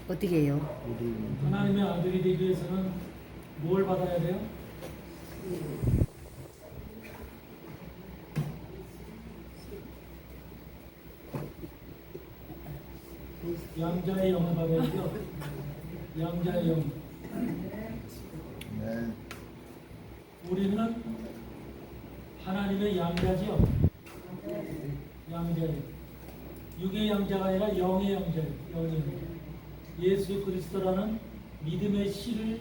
어떻게 해요? 하나님의 아들이 되기 위해서는 뭘 받아야 돼요? 양자의 영을 받아야죠. 양자의 영. 네. 우리는 하나님의 양자죠. 양자예요. 육의 양자가 아니라 영의 양자예요. 영의 양자. 예수 그리스도라는 믿음의 씨를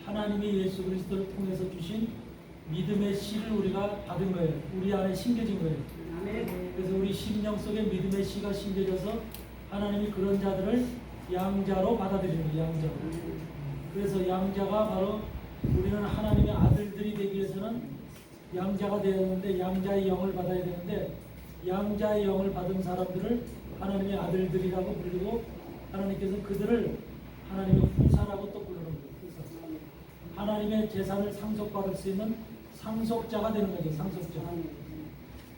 하나님이 예수 그리스도를 통해서 주신 믿음의 씨를 우리가 받은 거예요. 우리 안에 심겨진 거예요. 그래서 우리 심령 속에 믿음의 씨가 심겨져서 하나님이 그런 자들을 양자로 받아들이는 거예요. 양자로. 그래서 양자가 바로 우리는 하나님의 아들들이 되기 위해서는 양자가 되어야 되는데 양자의 영을 받아야 되는데 양자의 영을 받은 사람들을 하나님의 아들들이라고 부르고 하나님께서 그들을 하나님의 후사라고 또 부르는 거예요. 그래서 하나님의 재산을 상속받을 수 있는 상속자가 되는 거죠. 상속자.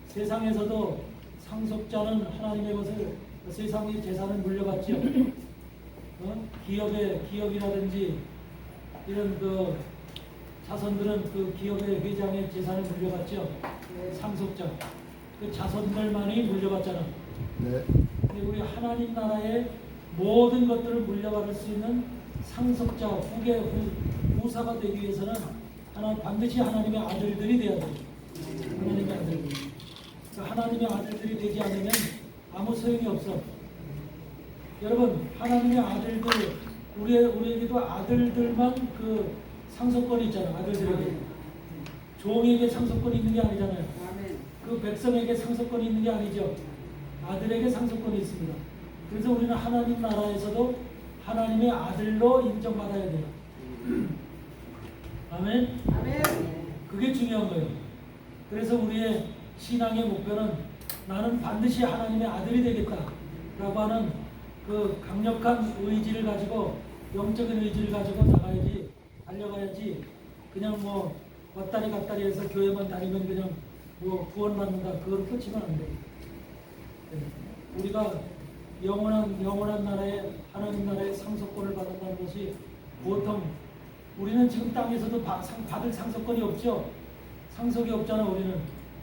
세상에서도 상속자는 하나님의 것을 세상의 재산을 물려받죠. 기업이라든지 이런 그 자손들은 그 기업의 회장의 재산을 물려받죠. 상속자. 그 자손들만이 물려받잖아. 네. 근데 우리 하나님 나라의 모든 것들을 물려받을 수 있는 상속자, 후사가 되기 위해서는 반드시 하나님의 아들들이 되어야 돼요. 하나님의 아들들. 그 하나님의 아들들이 되지 않으면 아무 소용이 없어. 여러분, 하나님의 아들들, 우리에게도 아들들만 그 상속권이 있잖아. 아들들에게. 종에게 상속권이 있는 게 아니잖아요. 그 백성에게 상속권이 있는 게 아니죠. 아들에게 상속권이 있습니다. 그래서 우리는 하나님 나라에서도 하나님의 아들로 인정받아야 돼요. 아멘? 아멘. 그게 중요한 거예요. 그래서 우리의 신앙의 목표는 나는 반드시 하나님의 아들이 되겠다라고 하는 그 강력한 의지를 가지고 영적인 의지를 가지고 나가야지, 달려가야지 그냥 뭐 왔다리 갔다리 해서 교회만 다니면 그냥 뭐 구원받는다 그걸 끝이면 안 돼요. 네. 우리가 영원한 나라의 하나님 나라의 상속권을 받는다는 것이 보통 우리는 지금 땅에서도 받을 상속권이 없죠. 상속이 없잖아. 우리는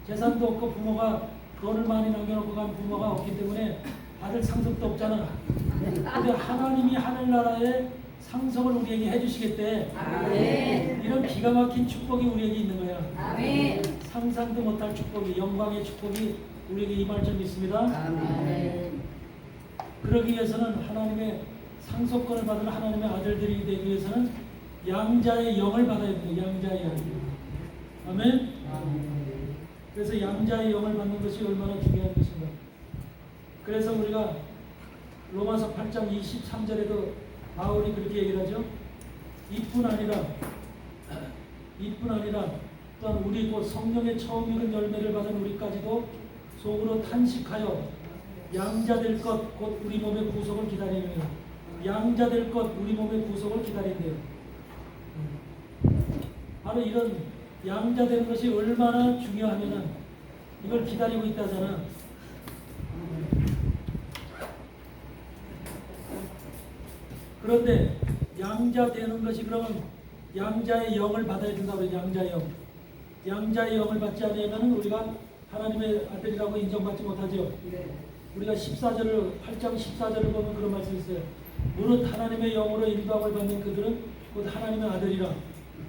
재산도 없고 부모가 돈을 많이 남겨놓고 간 부모가 없기 때문에 받을 상속도 없잖아. 근데 하나님이 하늘나라의 상속을 우리에게 해주시겠대. 아멘. 이런 기가 막힌 축복이 우리에게 있는 거야. 아멘. 상상도 못할 축복이, 영광의 축복이 우리에게 임할 줄 믿습니다. 아멘. 그러기 위해서는 하나님의 상속권을 받은 하나님의 아들들이 되기 위해서는 양자의 영을 받아야 돼요. 양자의 영. 아멘? 그래서 양자의 영을 받는 것이 얼마나 중요한 것인가. 그래서 우리가 로마서 8장 23절에도 바울이 그렇게 얘기를 하죠. 이뿐 아니라 또한 우리 곧 성령의 처음 익은 열매를 받은 우리까지도 속으로 탄식하여 양자될 것 곧 우리 몸의 구속을 기다리며 양자될 것 우리 몸의 구속을 기다린대요. 바로 이런 양자되는 것이 얼마나 중요하면은 이걸 기다리고 있다잖아. 그런데 양자되는 것이 그러면 양자의 영을 받아야 된다고 해요. 양자의 영. 양자의 영을 받지 않으면 우리가 하나님의 아들이라고 인정받지 못하죠. 우리가 8장 14절을 보면 그런 말씀이 있어요. 무릇 하나님의 영으로 인도함을 받는 그들은 곧 하나님의 아들이라.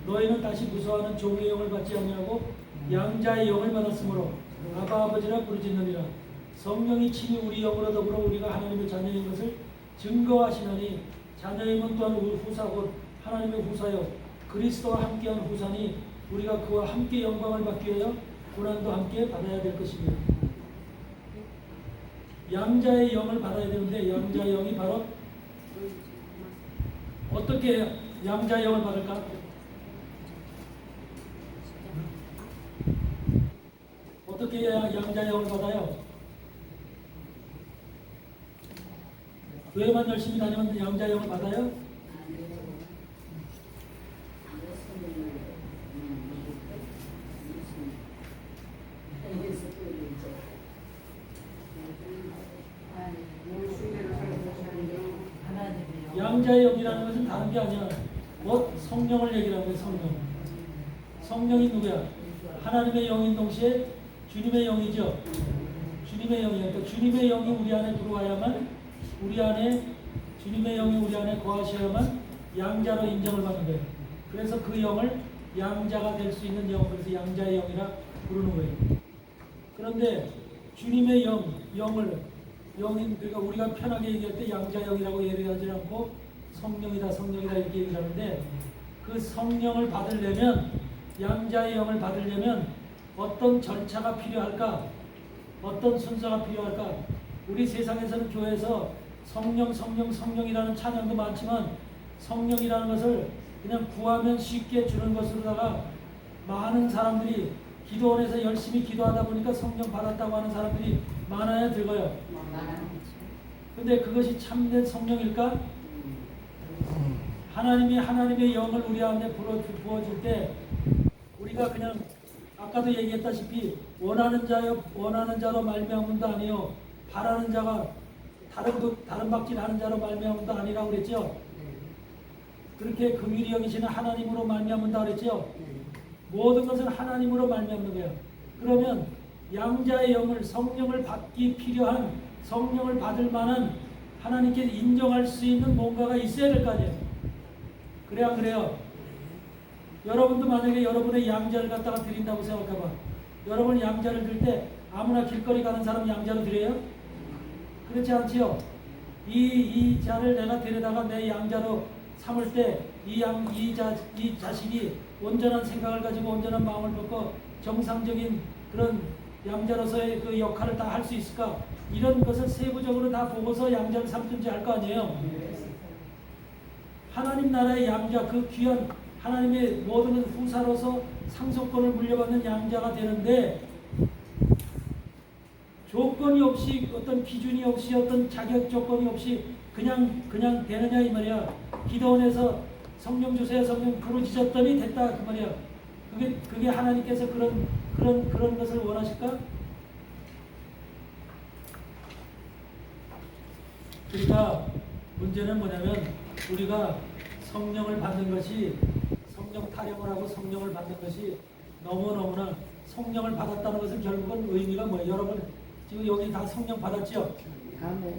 너희는 다시 무서워하는 종의 영을 받지 아니하고 양자의 영을 받았으므로 아바 아버지라 부르짖느니라. 성령이 친히 우리 영으로 더불어 우리가 하나님의 자녀인 것을 증거하시나니 자녀임은 또한 후사 곧 하나님의 후사여 그리스도와 함께한 후사니 우리가 그와 함께 영광을 받기 위하여 고난도 함께 받아야 될 것입니다. 양자의 영을 받아야 되는데 양자의 영이 바로 어떻게 양자의 영을 받을까? 어떻게 해야 양자의 영을 받아요? 교회만 열심히 다니면 양자의 영을 받아요? 하나님의 양자의 영이라는 것은 다른 게 아니야. 곧 성령을 얘기하는 거예요. 성령. 성령이 누구야? 하나님의 영인 동시에 주님의 영이죠. 주님의 영이에요. 그러니까 주님의 영이 우리 안에 들어와야만, 우리 안에 주님의 영이 우리 안에 거하셔야만 양자로 인정을 받는 거예요. 그래서 그 영을 양자가 될 수 있는 영, 그래서 양자의 영이라 부르는 거예요. 그런데 주님의 영을 영인, 그러니까 우리가 편하게 얘기할 때 양자영이라고 얘기하지 않고 성령이다 이렇게 얘기하는데, 그 성령을 받으려면, 양자의 영을 받으려면 어떤 절차가 필요할까? 어떤 순서가 필요할까? 우리 세상에서는 교회에서 성령이라는 찬양도 많지만, 성령이라는 것을 그냥 구하면 쉽게 주는 것으로다가 많은 사람들이 기도원에서 열심히 기도하다 보니까 성령 받았다고 하는 사람들이 많아야 들어요. 근데 그것이 참된 성령일까? 하나님의 영을 우리 안에 부어줄 때 우리가 그냥 아까도 얘기했다시피 원하는 자로 말미암음도 아니요, 바라는 자가 다른 박질하는 자로 말미암음도 아니라고 그랬죠. 그렇게 긍휼히 여기시는 하나님으로 말미암는다 그랬죠. 모든 것은 하나님으로 말미암는 거예요. 그러면 양자의 영을, 성령을 받기 필요한, 성령을 받을 만한, 하나님께 인정할 수 있는 뭔가가 있어야 될 거 아니에요. 그래 안 그래요? 여러분도 만약에 여러분의 양자를 갖다가 드린다고 생각해봐. 여러분 양자를 들 때 아무나 길거리 가는 사람 양자로 드려요? 그렇지 않지요? 이 자를 내가 데려다가 내 양자로 삼을 때 이 자식이 온전한 생각을 가지고 온전한 마음을 갖고 정상적인 그런 양자로서의 그 역할을 다 할 수 있을까? 이런 것을 세부적으로 다 보고서 양자를 삼든지 할 거 아니에요. 하나님 나라의 양자, 그 귀한 하나님의 모든 후사로서 상속권을 물려받는 양자가 되는데, 조건이 없이, 어떤 기준이 없이, 어떤 자격 조건이 없이 그냥 되느냐 이 말이야. 기도원에서 성령 주세요, 성령 부르짖었더니 됐다 그 말이야. 그게 하나님께서 그런 것을 원하실까? 그러니까 문제는 뭐냐면, 우리가 성령을 받는 것이, 성령 타령을 하고 성령을 받는 것이 너무너무나, 성령을 받았다는 것은 결국은 의미가 뭐예요? 여러분 지금 여기 다 성령 받았죠?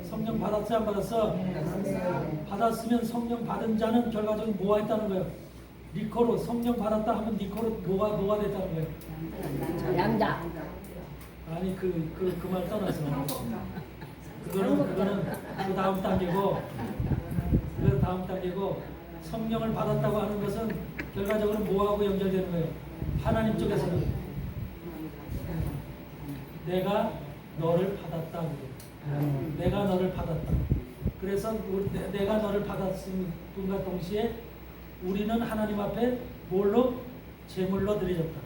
성령 받았어 안 받았어? 받았으면 성령 받은 자는 결과적으로 뭐가 있다는 거예요? 니코로, 성령 받았다 하면 니코로 뭐가 됐다는 거예요? 양자. 아니 그 말 떠나서 그거는 그 다음 단계고, 성령을 받았다고 하는 것은 결과적으로 뭐하고 연결되는 거예요? 하나님 쪽에서는 내가 너를 받았다. 내가 너를 받았다. 그래서 내가 너를 받았음과 동시에 우리는 하나님 앞에 뭘로? 제물로 드려졌다.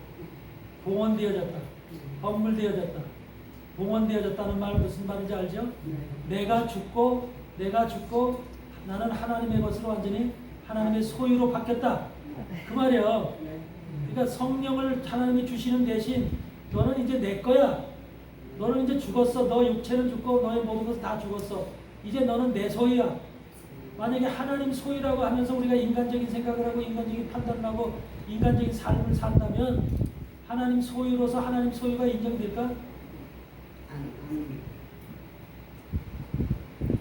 봉헌되어졌다. 헌물되어졌다. 봉헌되어졌다는 말 무슨 말인지 알죠? 내가 죽고 나는 하나님의 것으로 완전히 하나님의 소유로 바뀌었다. 그 말이에요. 그러니까 성령을 하나님이 주시는 대신 너는 이제 내 거야. 너는 이제 죽었어. 너 육체는 죽고 너의 모든 것은 다 죽었어. 이제 너는 내 소유야. 만약에 하나님 소유라고 하면서 우리가 인간적인 생각을 하고 인간적인 판단을 하고 인간적인 삶을 산다면 하나님 소유로서 하나님 소유가 인정될까?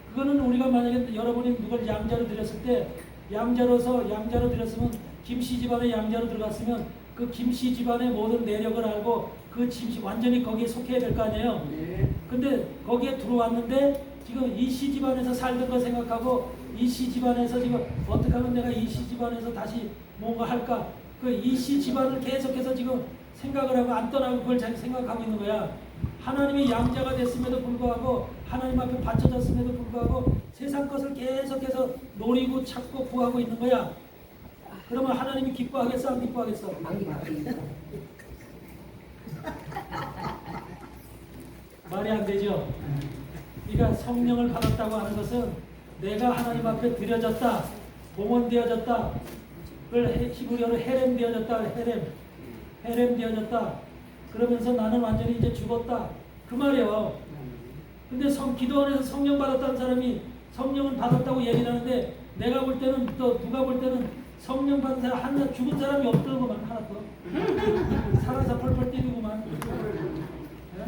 그거는 우리가 만약에 여러분이 누굴 양자로 드렸을 때, 양자로 드렸으면, 김씨 집안에 양자로 들어갔으면 그 김씨 집안의 모든 내력을 알고 그 김씨 완전히 거기에 속해야 될 거 아니에요. 근데 거기에 들어왔는데 지금 이씨 집안에서 살던 거 생각하고 이씨 집안에서 지금 어떻게 하면 내가 이씨 집안에서 다시 뭔가 할까? 그 이씨 집안을 계속해서 지금 생각을 하고 안 떠나고 그걸 잘 생각하고 있는 거야. 하나님의 양자가 됐음에도 불구하고, 하나님 앞에 바쳐졌음에도 불구하고 세상 것을 계속해서 노리고 찾고 구하고 있는 거야. 그러면 하나님이 기뻐하겠어 안 기뻐하겠어? 말이 안 되죠. 그러니까 성령을 받았다고 하는 것은 내가 하나님 앞에 드려졌다, 봉헌되어졌다, 그걸 히브리어로 헤렘되어졌다, 헤렘되어졌다. 그러면서 나는 완전히 이제 죽었다 그 말이에요. 근데 기도원에서 성령 받았다는 사람이 성령은 받았다고 얘기를 하는데 내가 볼 때는 또 누가 볼 때는 성령 받은 사람 하나 죽은 사람이 없더구만 하나 더 살아서 펄펄 뛰는구만. 예?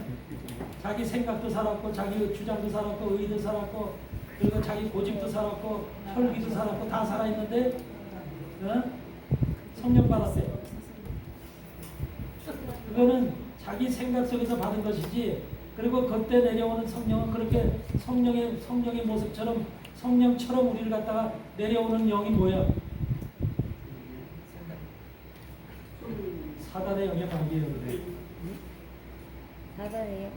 자기 생각도 살았고 자기 주장도 살았고 의도 살았고 그리고 자기 고집도 살았고 혈기도 살았고 다 살아있는데 성령 받았어요. 그거는 자기 생각 속에서 받은 것이지. 그리고 그때 내려오는 성령은 그렇게 성령의 모습처럼 성령처럼 우리를 갖다가 내려오는 영이 뭐야? 사단의 영의 관계예요. 사단이에요.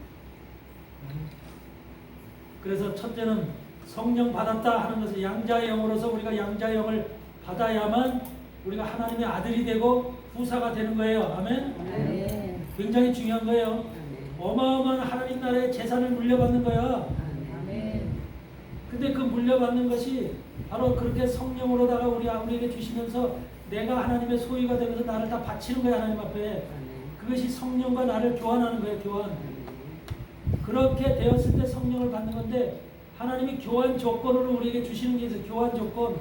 그래서 첫째는 성령 받았다 하는 것은 양자의 영으로서 우리가 양자의 영을 받아야만 우리가 하나님의 아들이 되고 후사가 되는 거예요. 아멘? 아멘. 굉장히 중요한 거예요. 어마어마한 하나님 나라의 재산을 물려받는 거야. 아멘. 근데 그 물려받는 것이 바로 그렇게 성령으로다가 우리에게 주시면서 내가 하나님의 소유가 되면서 나를 다 바치는 거야. 하나님 앞에. 그것이 성령과 나를 교환하는 거예요. 교환. 그렇게 되었을 때 성령을 받는 건데 하나님이 교환 조건으로 우리에게 주시는 게 있어요. 교환 조건.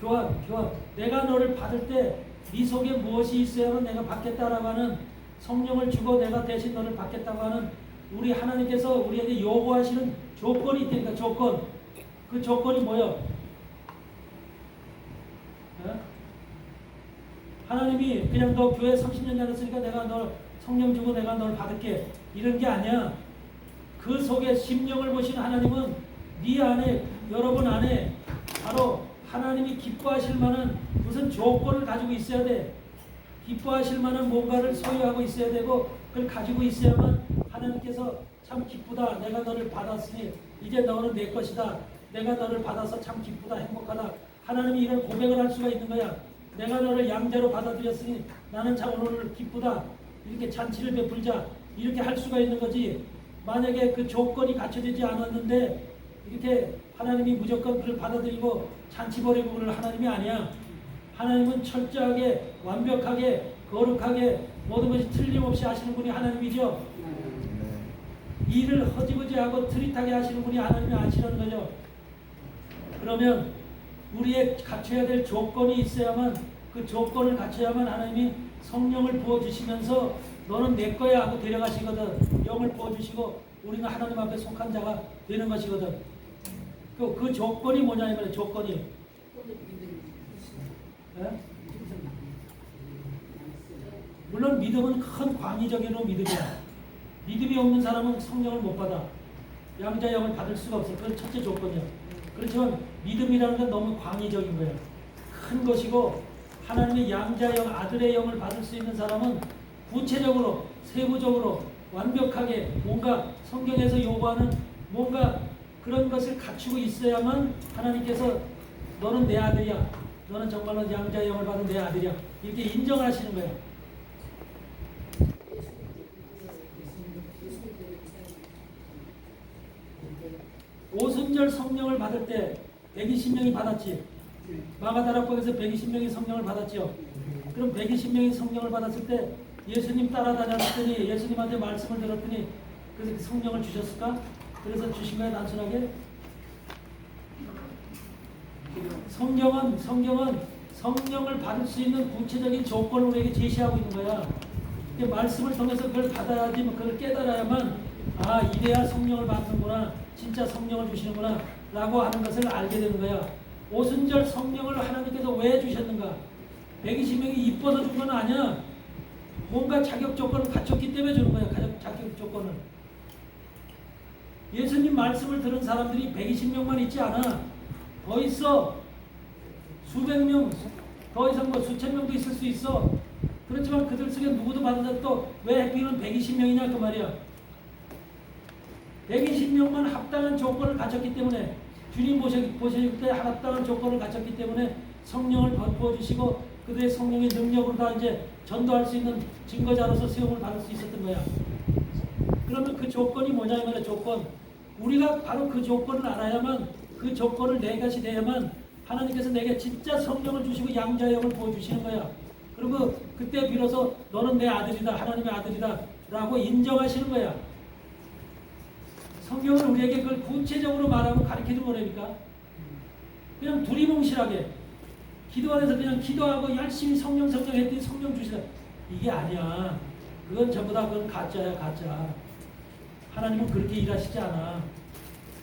교환. 내가 너를 받을 때 네 속에 무엇이 있어야만 내가 받겠다라고 하는 성령을 주고 내가 대신 너를 받겠다고 하는 우리 하나님께서 우리에게 요구하시는 조건이 있다니까. 조건. 그 조건이 뭐예요? 하나님이 그냥 너 교회 30년 다녔으니까 내가 너 성령 주고 내가 너를 받을게 이런 게 아니야. 그 속에 심령을 보시는 하나님은 네 안에 여러분 안에 바로 하나님이 기뻐하실 만한 무슨 조건을 가지고 있어야 돼. 기뻐하실 만한 뭔가를 소유하고 있어야 되고 그걸 가지고 있어야만 하나님께서 참 기쁘다. 내가 너를 받았으니 이제 너는 내 것이다. 내가 너를 받아서 참 기쁘다. 행복하다. 하나님이 이런 고백을 할 수가 있는 거야. 내가 너를 양자로 받아들였으니 나는 참 오늘 기쁘다. 이렇게 잔치를 베풀자. 이렇게 할 수가 있는 거지. 만약에 그 조건이 갖춰지지 않았는데 이렇게 하나님이 무조건 그를 받아들이고 잔치 벌이고 그럴 하나님이 아니야. 하나님은 철저하게 완벽하게 거룩하게 모든 것이 틀림없이 하시는 분이 하나님이죠. 일을 허지부지하고 트릿하게 하시는 분이 하나님이 아니시라는 거죠. 그러면 우리의 갖춰야 될 조건이 있어야만 그 조건을 갖춰야만 하나님이 성령을 부어주시면서 너는 내 거야 하고 데려가시거든. 영을 부어주시고 우리는 하나님 앞에 속한 자가 되는 것이거든. 그 조건이 뭐냐면 조건이 물론 믿음은 큰 광의적인 믿음이야. 믿음이 없는 사람은 성령을 못 받아. 양자의 영을 받을 수가 없어. 그건 첫째 조건이야. 그렇지만 믿음이라는 건 너무 광의적인 거야. 큰 것이고 하나님의 양자의 영, 아들의 영을 받을 수 있는 사람은 구체적으로 세부적으로 완벽하게 뭔가 성경에서 요구하는 뭔가 그런 것을 갖추고 있어야만 하나님께서 너는 내 아들이야. 너는 정말로 양자의 영을 받은 내 아들이야. 이렇게 인정하시는 거예요. 오순절 성령을 받을 때 120명이 받았지. 마가다락방에서 120명이 성령을 받았죠. 그럼 120명이 성령을 받았을 때 예수님 따라다녔더니 예수님한테 말씀을 들었더니 그래서 성령을 주셨을까? 그래서 주신 거야 단순하게? 성경은 성령을 받을 수 있는 구체적인 조건을 우리에게 제시하고 있는 거야. 말씀을 통해서 그걸 받아야지, 그걸 깨달아야만 아 이래야 성령을 받는구나, 진짜 성령을 주시는구나 라고 하는 것을 알게 되는 거야. 오순절 성령을 하나님께서 왜 주셨는가? 120명이 이뻐서 준 건 아니야. 뭔가 자격 조건을 갖췄기 때문에 주는 거야. 자격 조건을. 예수님 말씀을 들은 사람들이 120명만 있지 않아. 더 있어. 수백 명, 더 이상 뭐 수천 명도 있을 수 있어. 그렇지만 그들 속에 누구도 받아서 또 왜 해피는 120명이냐 그 말이야. 120명만 합당한 조건을 갖췄기 때문에 주님 보실 때 합당한 조건을 갖췄기 때문에 성령을 부어주시고 그들의 성령의 능력으로 다 이제 전도할 수 있는 증거자로서 세움을 받을 수 있었던 거야. 그러면 그 조건이 뭐냐면 조건. 우리가 바로 그 조건을 알아야만 그 조건을 내 것이 돼야만 하나님께서 내게 진짜 성령을 주시고 양자의 영을 부어주시는 거야. 그리고 그때 비로소 너는 내 아들이다. 하나님의 아들이다. 라고 인정하시는 거야. 성경은 우리에게 그걸 구체적으로 말하고 가르치지 뭐랍니까? 그냥 두리뭉실하게 기도 안에서 그냥 기도하고 열심히 성령 했더니 성령 주시라. 이게 아니야. 그건 전부 다 그건 가짜야, 가짜. 하나님은 그렇게 일하시지 않아.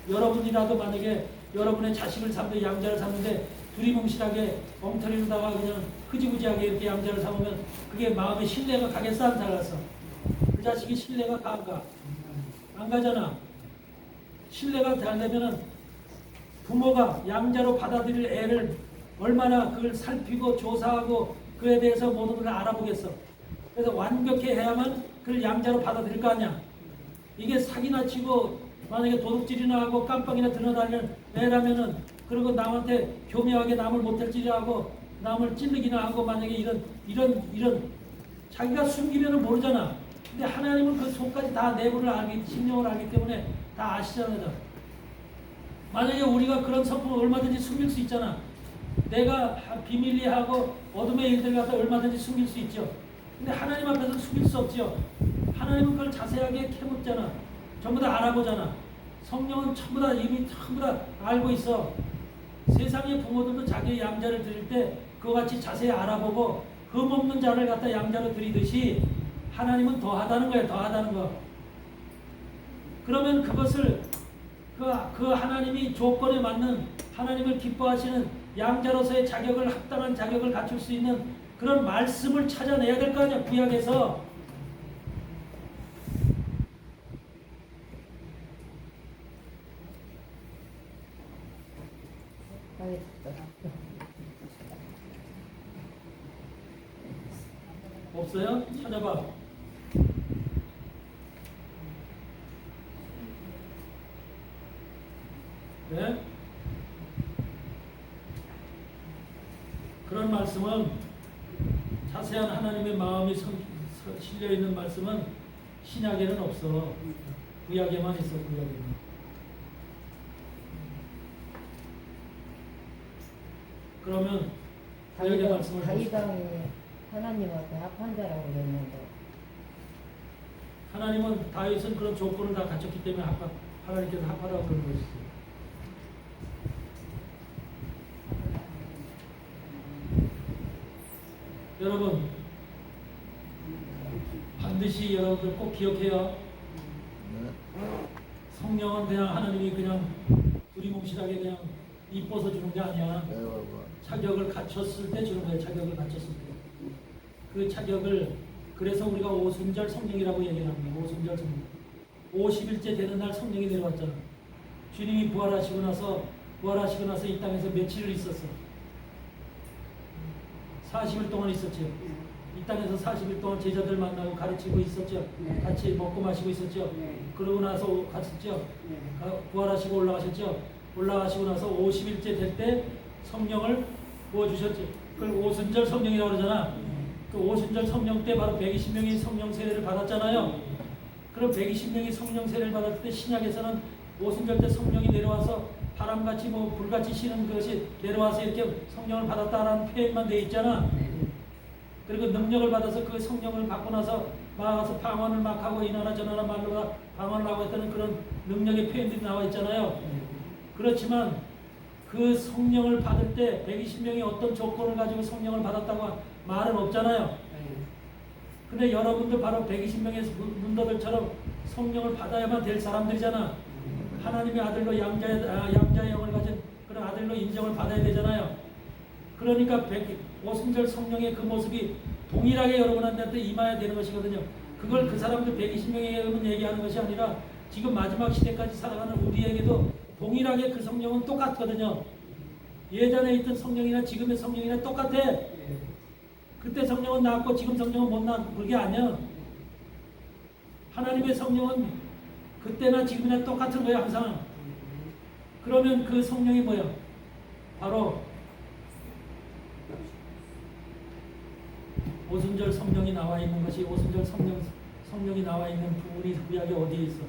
여러분이라도 만약에 여러분의 자식을 삼는데 양자를 삼는데 두리뭉실하게 엉터리로다가 그냥 흐지부지하게 이렇게 양자를 삼으면 그게 마음에 신뢰가 가겠어, 안 가겠어? 그 자식이 신뢰가 가, 안 가? 안 가잖아. 신뢰가 되려면은 부모가 양자로 받아들일 애를 얼마나 그걸 살피고 조사하고 그에 대해서 모든 걸 알아보겠어. 그래서 완벽히 해야만 그걸 양자로 받아들일 거 아니야. 이게 사기나 치고 만약에 도둑질이나 하고 깜빵이나 드러나는 애라면은 그리고 남한테 교묘하게 남을 못할지라 하고 남을 찔르기나 하고 만약에 이런 자기가 숨기면은 모르잖아. 근데 하나님은 그 속까지 다 내부를 알기, 심령을 알기 때문에 다 아시잖아요. 만약에 우리가 그런 성품을 얼마든지 숨길 수 있잖아. 내가 비밀리 하고 어둠의 일들 갖다 얼마든지 숨길 수 있죠. 근데 하나님 앞에서는 숨길 수 없죠. 하나님은 그걸 자세하게 캐묻잖아. 전부 다 알아보잖아. 성령은 전부 다 이미 전부 다 알고 있어. 세상의 부모들도 자기의 양자를 드릴 때 그와 같이 자세히 알아보고 흠없는 자를 갖다 양자로 드리듯이 하나님은 더하다는 거예요. 더하다는 거. 그러면 그것을 그 하나님이 조건에 맞는 하나님을 기뻐하시는 양자로서의 자격을 합당한 자격을 갖출 수 있는 그런 말씀을 찾아내야 될 거 아니야. 구약에서. 없어요? 찾아봐. 네? 그런 말씀은 자세한 하나님의 마음이 실려 있는 말씀은 신약에는 없어. 구약에만 있어. 구약에만. 그러면 구약의 말씀을 다윗왕이 하나님한테 합한 자라고 그랬는데 하나님은 다윗은 그런 조건을 다 갖췄기 때문에 하나님께서 합하라고 그런 것이지. 여러분 반드시 여러분들 꼭 기억해요. 성령은 그냥 하나님이 그냥 두리뭉실하게 그냥 이뻐서 주는 게 아니야. 자격을 갖췄을 때 주는 거예요. 자격을 갖췄을 때. 그 자격을 그래서 우리가 오순절 성령이라고 얘기를 합니다. 오순절 성령. 50일째 되는 날 성령이 내려왔잖아. 주님이 부활하시고 나서 이 땅에서 며칠을 있었어. 40일 동안 있었죠. 이 땅에서 40일 동안 제자들 만나고 가르치고 있었죠. 네. 같이 먹고 마시고 있었죠. 네. 그러고 나서 갔었죠. 네. 부활하시고 올라가셨죠. 올라가시고 나서 50일째 될 때 성령을 부어주셨죠. 그걸 오순절 성령이라고 그러잖아. 그 오순절 성령 때 바로 120명이 성령 세례를 받았잖아요. 그럼 120명이 성령 세례를 받았을 때 신약에서는 오순절 때 성령이 내려와서 바람같이 불같이 쉬는 것이 내려와서 이렇게 성령을 받았다라는 표현만 되어 있잖아. 그리고 능력을 받아서 그 성령을 받고 나서 나가서 방언을 막 하고 이나라 저나라 말로 방언을 하고 했다는 그런 능력의 표현들이 나와 있잖아요. 그렇지만 그 성령을 받을 때 120명이 어떤 조건을 가지고 성령을 받았다고 말은 없잖아요. 근데 여러분들 바로 120명의 문도들처럼 성령을 받아야만 될 사람들이잖아. 하나님의 아들로 양자의 영을 가진 그런 아들로 인정을 받아야 되잖아요. 그러니까 오순절 성령의 그 모습이 동일하게 여러분한테 임해야 되는 것이거든요. 그걸 그 사람들 120명에게만 얘기하는 것이 아니라 지금 마지막 시대까지 살아가는 우리에게도 동일하게 그 성령은 똑같거든요. 예전에 있던 성령이나 지금의 성령이나 똑같아. 그때 성령은 나왔고 지금 성령은 못 나왔고 그게 아니야. 하나님의 성령은 그때나 지금이나 똑같은 거야 항상. 그러면 그 성령이 뭐야? 바로 오순절 성령이 나와 있는 것이 오순절 성령이 나와 있는 우리 구약이 어디에 있어?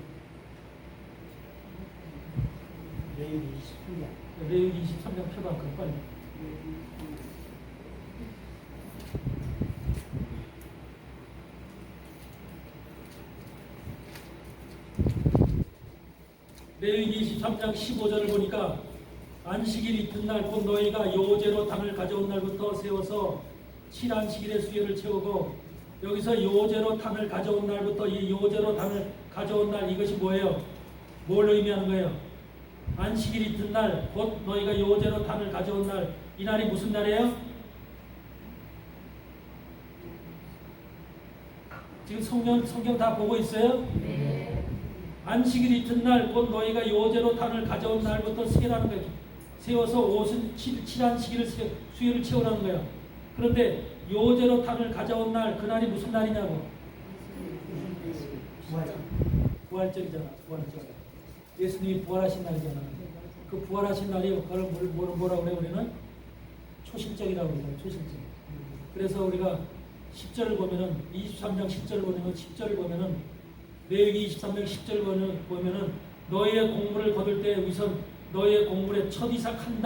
레위기 23장. 레위기 23장 펴봐 그 빨리. 레위기 23장 15절을 보니까 안식일 이튿날 곧 너희가 요제로 당을 가져온 날부터 세워서 7안식일의 수요를 채우고, 여기서 요제로 당을 가져온 날부터 이 요제로 당을 가져온 날, 이것이 뭐예요? 뭘 의미하는 거예요? 안식일 이튿날 곧 너희가 요제로 당을 가져온 날, 이 날이 무슨 날이에요? 지금 성경 다 보고 있어요? 네. 안식일 이튿날 곧 너희가 요제로 단을 가져온 날부터 세라는 거예요. 세워서 옷은 7안식일을 수요를 채우라는 거예요. 그런데 요제로 단을 가져온 날, 그날이 무슨 날이냐고? 부활절이잖아. 부활절. 예수님이 부활하신 날이잖아. 그 부활하신 날이 그걸 뭐라고 그래요? 우리는 초실적이라고 그래요. 초실적. 그래서 우리가 10절을 보면은 23장 10절을 보면은 레위기 23장 10절 보면은 너희의 공물을 거둘 때 우선 너희의 공물에 첫 이삭 한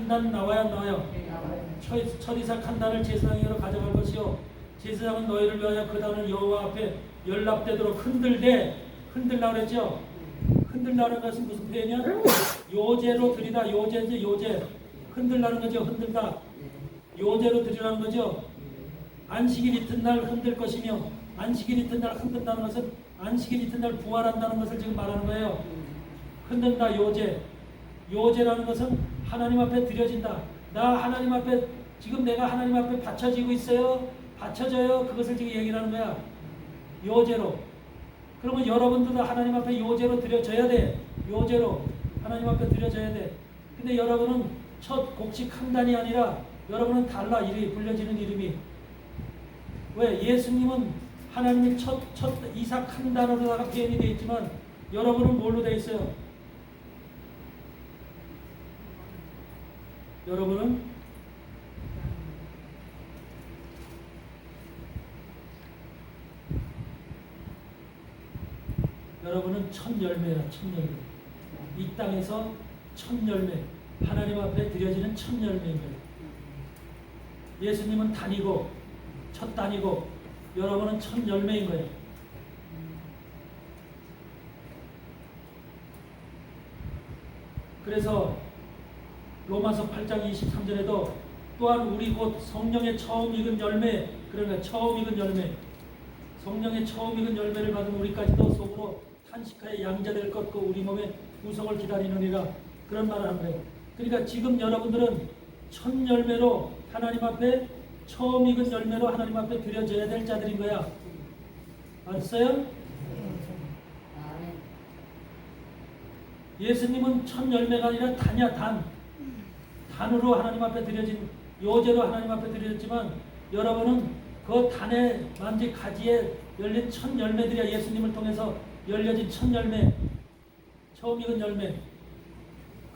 단 나와야 안 나와요? 첫 이삭 한 단을 제사장으로 가져갈 것이요, 제사장은 너희를 위하여 그 단을 여호와 앞에 연락되도록 흔들라 그랬죠? 흔들라는 것은 무슨 표현이야? 요제로 드리다. 요제지, 요제. 흔들라는 거죠. 흔들다. 요제로 드리라는 거죠. 안식일 이튿날 흔들 것이며, 안식일 이튿날 흔든다는 것은 안식일 이튿날 부활한다는 것을 지금 말하는 거예요. 흔든다. 요제라는 것은 하나님 앞에 드려진다. 나 하나님 앞에, 지금 내가 하나님 앞에 바쳐지고 있어요. 바쳐져요. 그것을 지금 얘기를 하는 거야. 요제로. 그러면 여러분들도 하나님 앞에 요제로 드려져야 돼. 요제로 하나님 앞에 드려져야 돼. 근데 여러분은 첫 곡식 한 단이 아니라 여러분은 달라. 이름이 불려지는 이름이. 왜? 예수님은 하나님이 첫 이삭 한 단으로다가 표현이 되어 있지만 여러분은 뭘로 되어 있어요? 여러분은 첫 열매라. 첫 열매. 이 땅에서 첫 열매, 하나님 앞에 드려지는 첫 열매인 거예요. 예수님은 단이고 첫 단이고 여러분은 첫 열매인 거예요. 그래서 로마서 8장 23절에도 또한 우리 곧 성령의 처음 익은 열매, 그러니까 처음 익은 열매, 성령의 처음 익은 열매를 받은 우리까지도 속으로 탄식하여 양자될 것, 그 우리 몸의 구속을 기다리느니라, 그런 말을 한 거예요. 그러니까 지금 여러분들은 첫 열매로 하나님 앞에, 처음 익은 열매로 하나님 앞에 드려져야 될 자들인 거야. 알았어요? 예수님은 첫 열매가 아니라 단이야. 단으로 하나님 앞에 드려진, 요제로 하나님 앞에 드려졌지만 여러분은 그 단의 만지 가지에 열린 첫 열매들이야. 예수님을 통해서 열려진 첫 열매, 처음 익은 열매.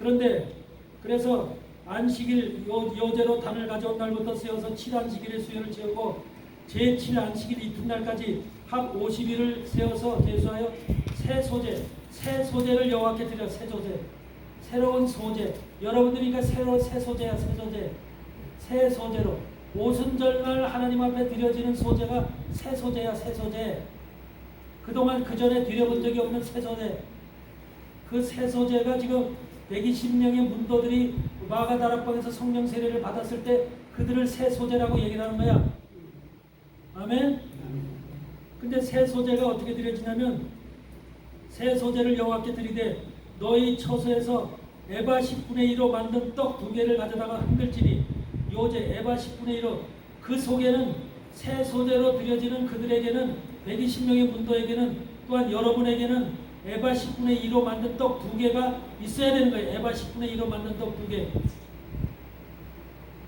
그런데 그래서 안식일 요제로 단을 가져온 날부터 세워서 7안식일의 수요를 채우고 제7안식일 이튿날까지 합 50일을 세워서 제수하여 새 소제를 여호와께 드려. 새 소제, 새로운 소제. 여러분들이니까 새 소제야. 새 소제로 오순절날 하나님 앞에 드려지는 소제가 새 소제야. 새 소제. 그동안 그 전에 드려본 적이 없는 새 소제. 그 새 소제가 지금 120명의 문도들이 마가다락방에서 성령 세례를 받았을 때 그들을 새 소제라고 얘기를 하는 거야. 아멘? 근데 새 소제가 어떻게 드려지냐면, 새 소제를 여호와께 드리되 너희 처소에서 에바 10분의 1로 만든 떡 2개를 가져다가 흔들지니, 요제 에바 10분의 1로, 그 속에는 새 소제로 드려지는 그들에게는, 120명의 문도에게는, 또한 여러분에게는 에바 10분의 2로 만든 떡 2개가 있어야 되는 거예요. 에바 10분의 2로 만든 떡 2개.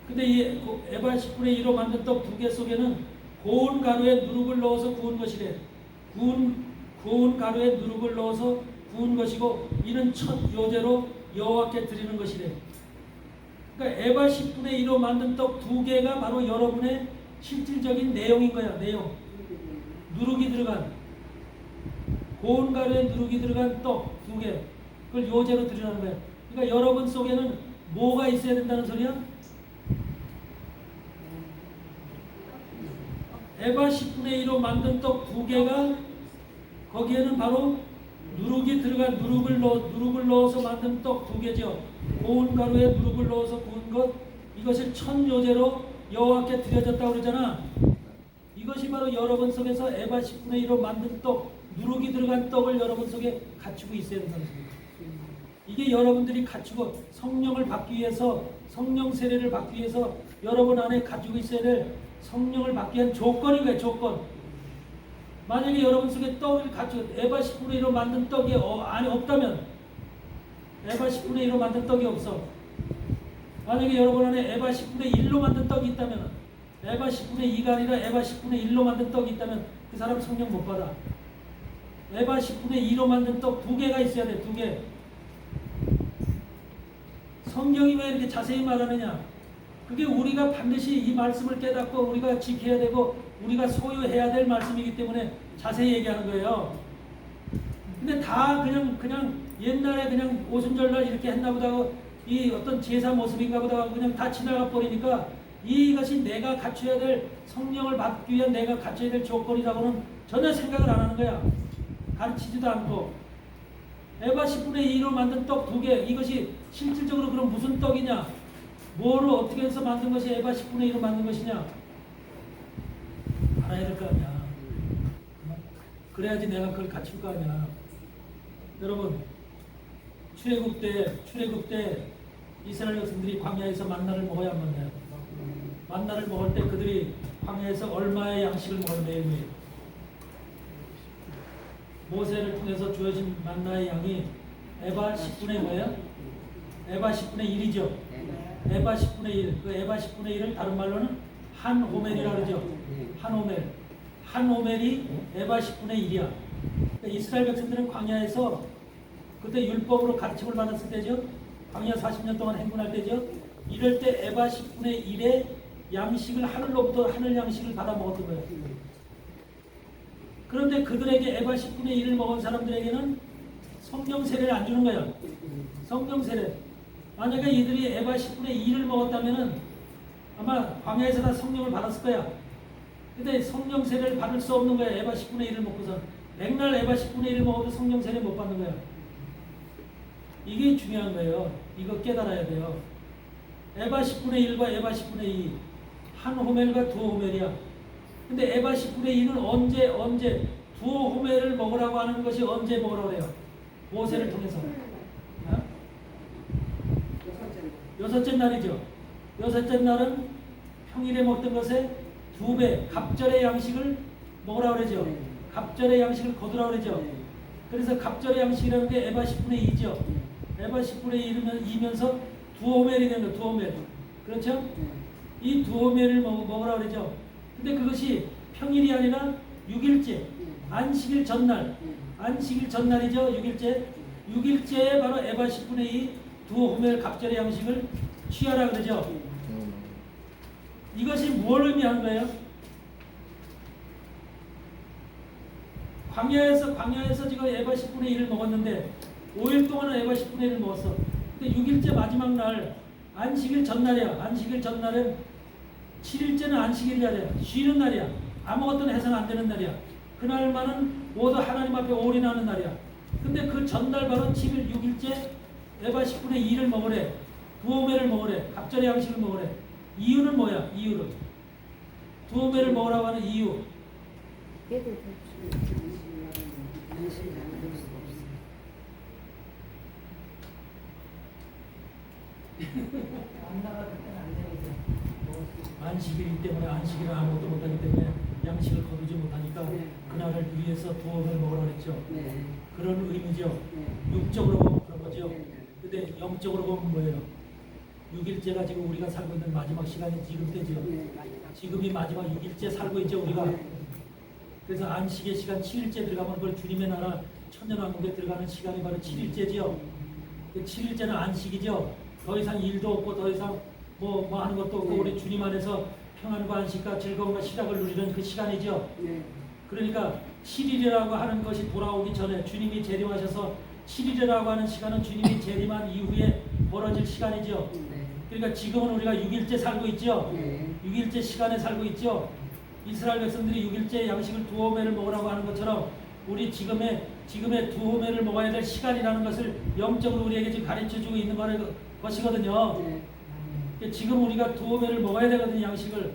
근데 이 에바 10분의 2로 만든 떡 2개 속에는 고운 가루에 누룩을 넣어서 구운 것이래. 구운 가루에 누룩을 넣어서 구운 것이고, 이는 첫 요제로 여호와께 드리는 것이래. 그러니까 에바 10분의 2로 만든 떡 2개가 바로 여러분의 실질적인 내용인 거야. 내용. 누룩이 들어간, 고운 가루에 누룩이 들어간 떡 2개, 그걸 요제로 드리라는 거야. 그러니까 여러분 속에는 뭐가 있어야 된다는 소리야? 에바 10분의 1로 만든 떡 2개가, 거기에는 바로 누룩이 들어간 누룩을 넣어서 만든 떡 2개죠. 고운 가루에 누룩을 넣어서 구운 것, 이것이 천요제로 여호와께 드려졌다고 그러잖아. 이것이 바로 여러분 속에서 에바 10분의 1로 만든 떡, 누룩이 들어간 떡을 여러분 속에 갖추고 있어야 된다는 것입니다. 이게 여러분들이 갖추고 성령을 받기 위해서, 성령 세례를 받기 위해서 여러분 안에 가지고 있어야 될 성령을 받기 위한 조건인 거예요. 조건. 만약에 여러분 속에 떡을 갖추고 에바 10분의 1로 만든 떡이 안에 없다면, 에바 10분의 1로 만든 떡이 없어. 만약에 여러분 안에 에바 10분의 1로 만든 떡이 있다면, 에바 10분의 2가 아니라 에바 10분의 1로 만든 떡이 있다면 그 사람 성령 못 받아. 에바 10분의 2로 만든 떡 2개가 있어야 돼. 2개. 성경이 왜 이렇게 자세히 말하느냐? 그게 우리가 반드시 이 말씀을 깨닫고 우리가 지켜야 되고 우리가 소유해야 될 말씀이기 때문에 자세히 얘기하는 거예요. 근데 다 그냥 옛날에 그냥 오순절날 이렇게 했나 보다 하고 이 어떤 제사 모습인가 보다 하고 그냥 다 지나가 버리니까 이것이 내가 갖춰야 될 성령을 받기 위한 내가 갖춰야 될 조건이라고는 전혀 생각을 안 하는 거야. 가르치지도 않고. 에바 10분의 2로 만든 떡 2개, 이것이 실질적으로 그럼 무슨 떡이냐? 뭐로 어떻게 해서 만든 것이 에바 10분의 1로 만든 것이냐? 알아야 될 거 아니야. 그래야지 내가 그걸 갖출 거 아니야. 여러분, 출애굽 때 이스라엘 백성들이 광야에서 만나를 먹어야 안 먹나요? 만나를 먹을 때 그들이 광야에서 얼마의 양식을 먹었나요? 모세를 통해서 주어진 만나의 양이 에바 10분의 뭐예요? 에바 10분의 1이죠. 에바 10분의 1. 그 에바 10분의 1을 다른 말로는 한 호멜이라고 그러죠. 한 호멜. 한 호멜이 에바 10분의 1이야. 그러니까 이스라엘 백성들은 광야에서 그때 율법으로 가르침을 받았을 때죠. 광야 40년 동안 행군할 때죠. 이럴 때 에바 10분의 1의 양식을 하늘로부터 하늘 양식을 받아 먹었던 거예요. 그런데 그들에게 에바 10분의 1을 먹은 사람들에게는 성령 세례를 안 주는 거예요. 성령 세례. 만약에 이들이 에바 10분의 1을 먹었다면은 아마 광야에서 다 성령을 받았을 거야. 근데 성령 세례를 받을 수 없는 거야. 에바 10분의 1을 먹고서. 맥날 에바 10분의 1을 먹어도 성령 세례 못 받는 거야. 이게 중요한 거예요. 이거 깨달아야 돼요. 에바 10분의 1과 에바 10분의 2. 한 호멜과 두 호멜이야. 근데 에바 10분의 2는 언제 두 호멜을 먹으라고 하는 것이 언제 먹으라고 해요? 모세를 통해서. 어? 여섯째 날이죠. 여섯째 날은 평일에 먹던 것에 2배, 갑절의 양식을 먹으라고 그러죠. 갑절의 양식을 거두라고 그러죠. 그래서 갑절의 양식이라는 게 에바 10분의 2죠. 에바 10분의 2면서 두 호멜이 되는 거예요. 두 호멜. 그렇죠? 이 두 호멜을 먹으라고 그러죠. 근데 그것이 평일이 아니라 6일째, 안식일 전날. 안식일 전날이죠. 6일째. 6일째에 바로 에바 10분의 2, 두 호멜 갑절의 양식을 취하라 그러죠. 이것이 뭘 의미하는 거예요? 광야에서 지금 에바 10분의 1을 먹었는데 5일 동안은 에바 10분의 1을 먹었어. 근데 6일째 마지막 날 안식일 전날이야. 안식일 전날은 7일째는 안식일 날이야. 쉬는 날이야. 아무것도 해서는 안 되는 날이야. 그날만은 모두 하나님 앞에 올인하는 날이야. 근데 그 전날 바로 7일 6일째 에바 10분의 2를 먹으래. 두호멜을 먹으래. 갑절의 양식을 먹으래. 이유는 뭐야? 이유는 두호멜을 먹으라고 하는 이유. 안 나가도 안 되니까. 안식일 때문에 안식일은 아무것도 못하기 때문에 양식을 거두지 못하니까 그날을 위해서 두호멜을 먹으라 그랬죠. 그런 의미죠. 육적으로 보면 그런 거죠. 근데 영적으로 보면 뭐예요? 6일째가 지금 우리가 살고 있는 마지막 시간이 지금 때죠. 지금이 마지막 6일째 살고 있죠 우리가. 그래서 안식의 시간 7일째 들어가면 그걸 주님의 나라 천년왕국에 들어가는 시간이 바로 7일째지요. 그 7일째는 안식이죠. 더 이상 일도 없고 더 이상 뭐 하는 것도 없고 우리 주님 안에서 평안과 안식과 즐거움과 시작을 누리는 그 시간이죠. 그러니까 7일이라고 하는 것이 돌아오기 전에 주님이 재림하셔서 7일이라고 하는 시간은 주님이 재림한 이후에 벌어질 시간이죠. 그러니까 지금은 우리가 6일째 살고 있죠. 6일째 시간에 살고 있죠. 이스라엘 백성들이 6일째 양식을 두호멜을 먹으라고 하는 것처럼 우리 지금의 지금의 두 호매를 먹어야 될 시간이라는 것을 영적으로 우리에게 지금 가르쳐주고 있는 것이거든요. 지금 우리가 두 호매를 먹어야 되거든요. 양식을.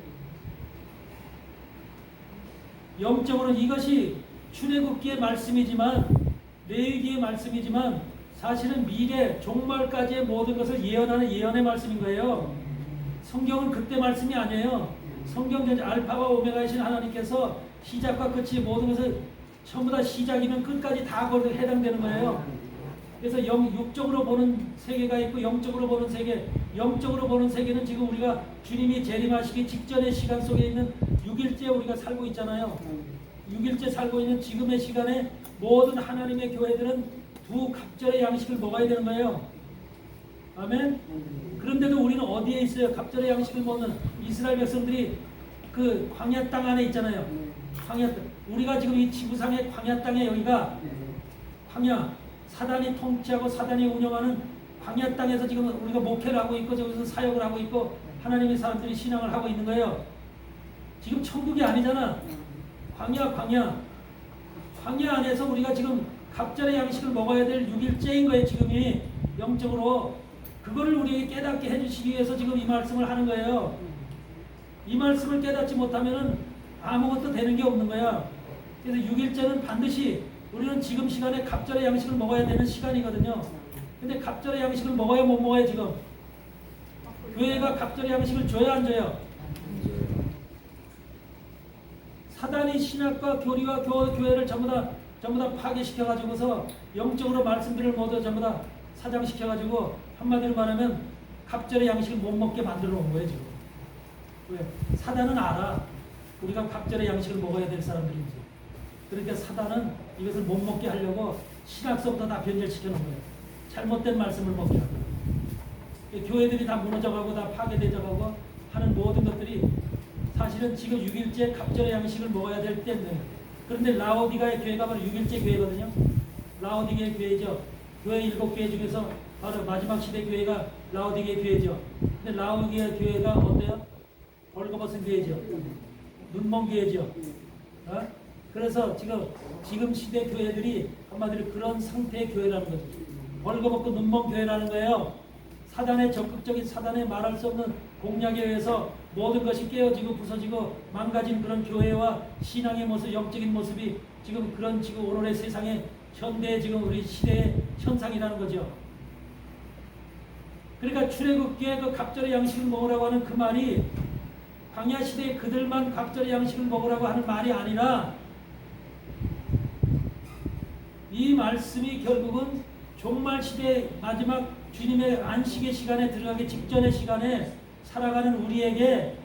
영적으로 이것이 출애굽기의 말씀이지만 레위기의 말씀이지만 사실은 미래 종말까지의 모든 것을 예언하는 예언의 말씀인 거예요. 성경은 그때 말씀이 아니에요. 성경 전체 알파와 오메가이신 하나님께서 시작과 끝이 모든 것을 전부 다 시작이면 끝까지 다 거기에 해당되는 거예요. 그래서 육적으로 보는 세계가 있고 영적으로 보는 세계, 영적으로 보는 세계는 지금 우리가 주님이 재림하시기 직전의 시간 속에 있는 6일째 우리가 살고 있잖아요. 6일째 살고 있는 지금의 시간에 모든 하나님의 교회들은 두 갑절의 양식을 먹어야 되는 거예요. 아멘. 그런데도 우리는 어디에 있어요? 갑절의 양식을 먹는 이스라엘 백성들이 그 광야 땅 안에 있잖아요. 광야 땅. 우리가 지금 이 지구상의 광야 땅에 여기가 광야, 사단이 통치하고 사단이 운영하는 광야 땅에서 지금 우리가 목회를 하고 있고 저기서 사역을 하고 있고 하나님의 사람들이 신앙을 하고 있는 거예요. 지금 천국이 아니잖아. 광야 안에서 우리가 지금 갑절의 양식을 먹어야 될 6일째인 거예요. 지금이 영적으로 그거를 우리에게 깨닫게 해주시기 위해서 지금 이 말씀을 하는 거예요. 이 말씀을 깨닫지 못하면은 아무것도 되는 게 없는 거야. 그래서 6일째는 반드시 우리는 지금 시간에 갑절의 양식을 먹어야 되는 시간이거든요. 근데 갑절의 양식을 먹어야 못 먹어요 지금. 교회가 갑절의 양식을 줘야 안 줘요? 사단이 신학과 교리와 교회를 전부 다 파괴시켜가지고서 영적으로 말씀들을 모두 전부 다 사장시켜가지고 한마디로 말하면 갑절의 양식을 못 먹게 만들어 놓은 거예요 지금. 왜? 사단은 알아. 우리가 갑절의 양식을 먹어야 될 사람들인지. 그러니까 사단은 이것을 못 먹게 하려고 신학서부터 다 변절시켜 놓은 거예요. 잘못된 말씀을 먹게 하고. 교회들이 다 무너져가고 다 파괴되져가고 하는 모든 것들이 사실은 지금 6일째 갑절의 양식을 먹어야 될 때인데, 그런데 라오디가의 교회가 바로 6일째 교회거든요. 라오디가의 교회죠. 교회 7교회 중에서 바로 마지막 시대 교회가 라오디가의 교회죠. 근데 라오디가의 교회가 어때요? 벌거벗은 교회죠. 눈먼 교회죠. 어? 그래서 지금 시대 교회들이 한마디로 그런 상태의 교회라는 거죠. 벌거벗고 눈먼 교회라는 거예요. 사단의 적극적인 사단의 말할 수 없는 공략에 의해서 모든 것이 깨어지고 부서지고 망가진 그런 교회와 신앙의 모습, 영적인 모습이 지금 그런 지금 오늘의 세상에 현대의 지금 우리 시대의 현상이라는 거죠. 그러니까 출애굽기에 그 갑절의 양식을 먹으라고 하는 그 말이 광야 시대에 그들만 갑절의 양식을 먹으라고 하는 말이 아니라 이 말씀이 결국은 종말 시대 마지막 주님의 안식의 시간에 들어가기 직전의 시간에 살아가는 우리에게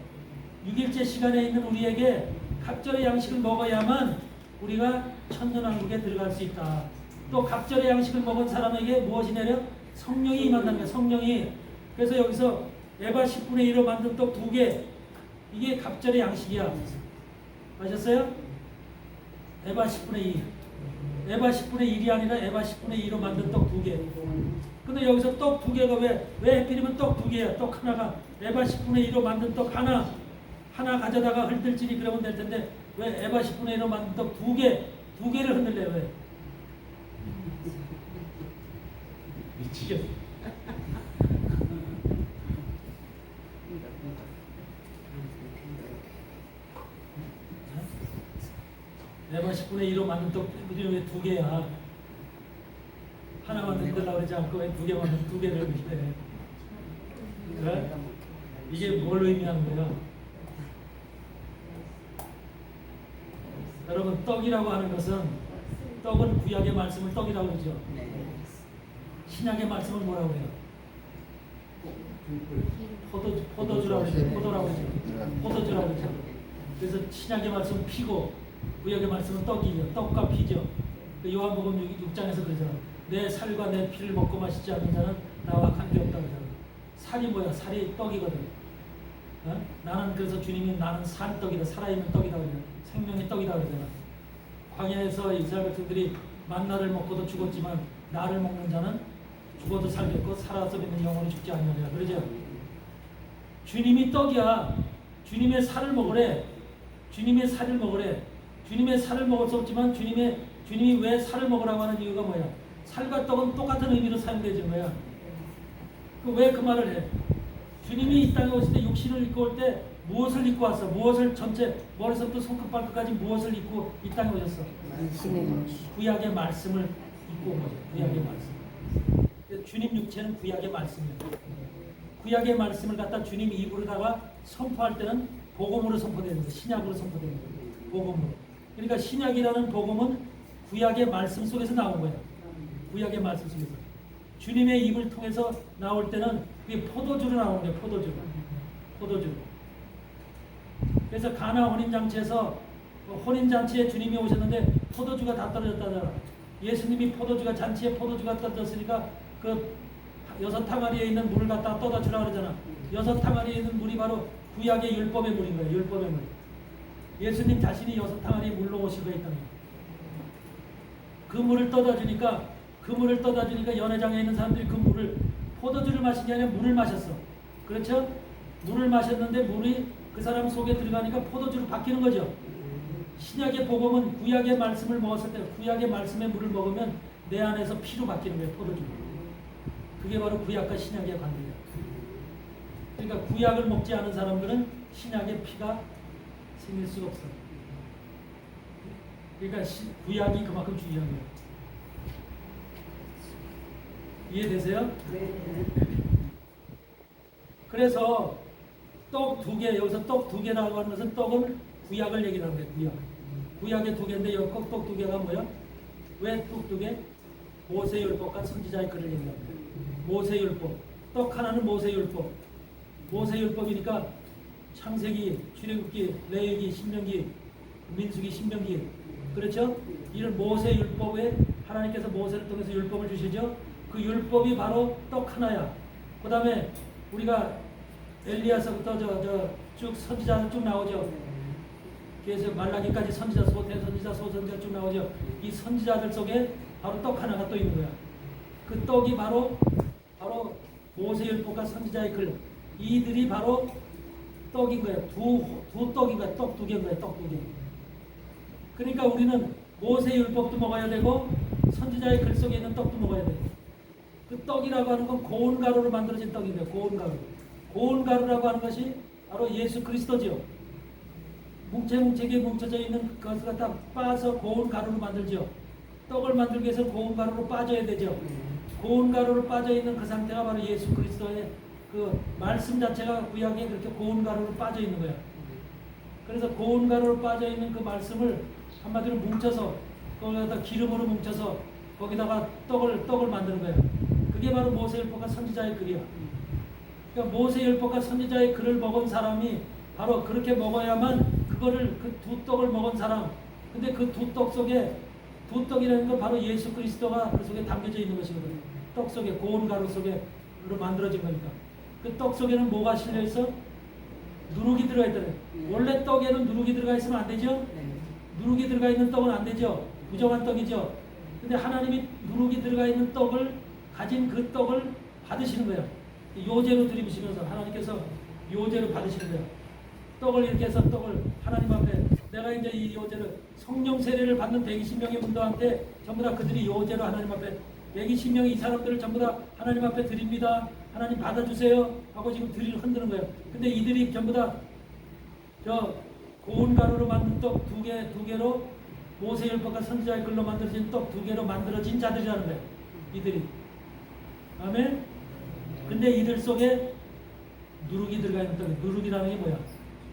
6일째 시간에 있는 우리에게 갑절의 양식을 먹어야만 우리가 천년왕국에 들어갈 수 있다. 또 갑절의 양식을 먹은 사람에게 무엇이 내려? 성령이 임한다는 거예요. 성령이. 그래서 여기서 에바 10분의 1로 만든 떡 2개, 이게 갑절의 양식이야. 아셨어요? 에바 10분의 2. 에바 10분의 1이 아니라 에바 10분의 2로 만든 떡 2개. 근데 여기서 떡 2개가 왜 하필이면 떡 2개야? 떡 하나가 에바 10분의 1로 만든 떡 하나 가져다가 흔들지니 그러면 될 텐데 왜 에바 10분의 1로 만든 떡 2개를 흔들래요? 왜? 미치겠어. 에바 10분의 1로 만든 떡 왜 2개야? 하나만 흔들라고 그러지 않고 왜 2개 만든 2개를 흔들래? 그래? 이게 뭘 의미하는 거예요? 여러분, 떡이라고 하는 것은, 떡은 구약의 말씀을 떡이라고 그러죠. 신약의 말씀은 뭐라고 해요? 포도주라고 그러죠. 포도라고 그러죠. 포도주라고 그러죠. 그래서 신약의 말씀은 피고 구약의 말씀은 떡이죠. 떡과 피죠. 요한복음 6장에서 그러잖아. 내 살과 내 피를 먹고 마시지 않는 자는 나와 관계없다고 그러잖아. 살이 뭐야? 살이 떡이거든. 어? 나는 그래서 주님이 나는 산 떡이다. 살아있는 떡이다. 그러잖아. 생명의 떡이다. 그러잖아. 광야에서 이스라엘 백성들이 만나를 먹고도 죽었지만 나를 먹는 자는 죽어도 살겠고 살아서 믿는 영혼이 죽지 않느니라. 그러죠. 주님이 떡이야. 주님의 살을 먹으래. 주님의 살을 먹으래. 주님의 살을 먹을 수 없지만 주님의 주님이 왜 살을 먹으라고 하는 이유가 뭐야? 살과 떡은 똑같은 의미로 사용되지 뭐야? 왜 그 말을 해? 주님이 이 땅에 오실 때 육신을 입고 올 때 무엇을 입고 왔어? 무엇을 전체 머리서부터 손끝 발끝까지 무엇을 입고 이 땅에 오셨어? 구약의 말씀을 입고 온 거죠. 구약의 말씀. 주님 육체는 구약의 말씀이에요. 구약의 말씀을 갖다 주님 입으로다가 선포할 때는 복음으로 선포되는 거예요. 신약으로 선포되는 거예요. 복음으로. 그러니까 신약이라는 복음은 구약의 말씀 속에서 나온 거예요. 구약의 말씀 속에서. 주님의 입을 통해서 나올 때는 그게 포도주로 나오는 거예요. 포도주. 포도주. 그래서 가나 혼인잔치에서 혼인잔치에 주님이 오셨는데 포도주가 다 떨어졌다잖아. 예수님이 포도주가 잔치에 포도주가 떨어졌으니까 그 6항아리에 있는 물을 갖다가 떠다 주라 그러잖아. 6항아리에 있는 물이 바로 구약의 율법의 물인 거예요. 율법의 물. 예수님 자신이 6항아리에 물로 오신 거에 있다는 거예요. 그 물을 떠다 주니까 연회장에 있는 사람들이 그 물을 포도주를 마신 게 아니라 물을 마셨어. 그렇죠? 물을 마셨는데 물이 그 사람 속에 들어가니까 포도주로 바뀌는 거죠. 신약의 복음은 구약의 말씀을 먹었을 때 구약의 말씀의 물을 먹으면 내 안에서 피로 바뀌는 거예요. 포도주. 그게 바로 구약과 신약의 관계예요. 그러니까 구약을 먹지 않은 사람들은 신약의 피가 생길 수가 없어요. 그러니까 구약이 그만큼 중요한 거예요. 이해되세요? 그래서 떡 2개, 여기서 떡 2개라고 하는 것은 떡은 구약을 얘기하는 거예요. 구약의 2개인데 여기 떡 2개가 뭐야? 왜 떡 2개? 모세율법과 선지자의 글을 얘기하는 거예요. 모세율법. 떡 하나는 모세율법. 모세율법이니까 창세기, 출애굽기, 레위기, 신명기, 민수기, 신명기. 그렇죠? 이런 모세율법에 하나님께서 모세를 통해서 율법을 주시죠. 그 율법이 바로 떡 하나야. 그 다음에 우리가 엘리야서부터 쭉 선지자는 쭉 나오죠. 그래서 말라기까지 선지자, 소선지자, 소선지자 쭉 나오죠. 이 선지자들 속에 바로 떡 하나가 또 있는 거야. 그 떡이 바로 모세율법과 선지자의 글. 이들이 바로 떡인 거야. 두 떡인 거야. 떡 2개인 거야. 떡 2개. 그러니까 우리는 모세율법도 먹어야 되고 선지자의 글 속에 있는 떡도 먹어야 돼. 그 떡이라고 하는 건 고운 가루로 만들어진 떡인데 고운 가루. 고운 가루라고 하는 것이 바로 예수 그리스도죠. 뭉쳐게 뭉쳐져 있는 것을 갖다 빻아서 고운 가루로 만들죠. 떡을 만들기 위해서 고운 가루로 빠져야 되죠. 고운 가루로 빠져 있는 그 상태가 바로 예수 그리스도의 그 말씀 자체가 구약에 그렇게 고운 가루로 빠져 있는 거야. 그래서 고운 가루로 빠져 있는 그 말씀을 한마디로 뭉쳐서 거기다가 기름으로 뭉쳐서 거기다가 떡을 만드는 거야. 그게 바로 모세율법과 선지자의 글이야. 그러니까 모세율법과 선지자의 글을 먹은 사람이 바로 그렇게 먹어야만 그거를 그 2떡을 먹은 사람. 근데 그 2떡 속에 2떡이라는 건 바로 예수 그리스도가 그 속에 담겨져 있는 것이거든요. 떡 속에 고운 가루 속에로 만들어진 거니까. 그 떡 속에는 뭐가 실려 있어? 누룩이 들어가 있다네. 원래 떡에는 누룩이 들어가 있으면 안 되죠? 누룩이 들어가 있는 떡은 안 되죠. 부정한 떡이죠. 근데 하나님이 누룩이 들어가 있는 떡을 가진 그 떡을 받으시는 거예요. 요제로 드리시면서 하나님께서 요제로 받으시는 거예요. 떡을 이렇게 해서 떡을 하나님 앞에 내가 이제 이 요제를 성령 세례를 받는 120명의 문도한테 전부 다 그들이 요제로 하나님 앞에 120명이 이 사람들을 전부 다 하나님 앞에 드립니다. 하나님 받아주세요 하고 지금 흔드는 거예요. 근데 이들이 전부 다 저 고운 가루로 만든 떡 2개로 모세율법과 선지자의 글로 만들어진 떡 2개로 만들어진 자들이라는 거예요. 이들이. 아멘. 근데 이들 속에 누룩이 들어가 있는 떡이. 누룩이라는 게 뭐야?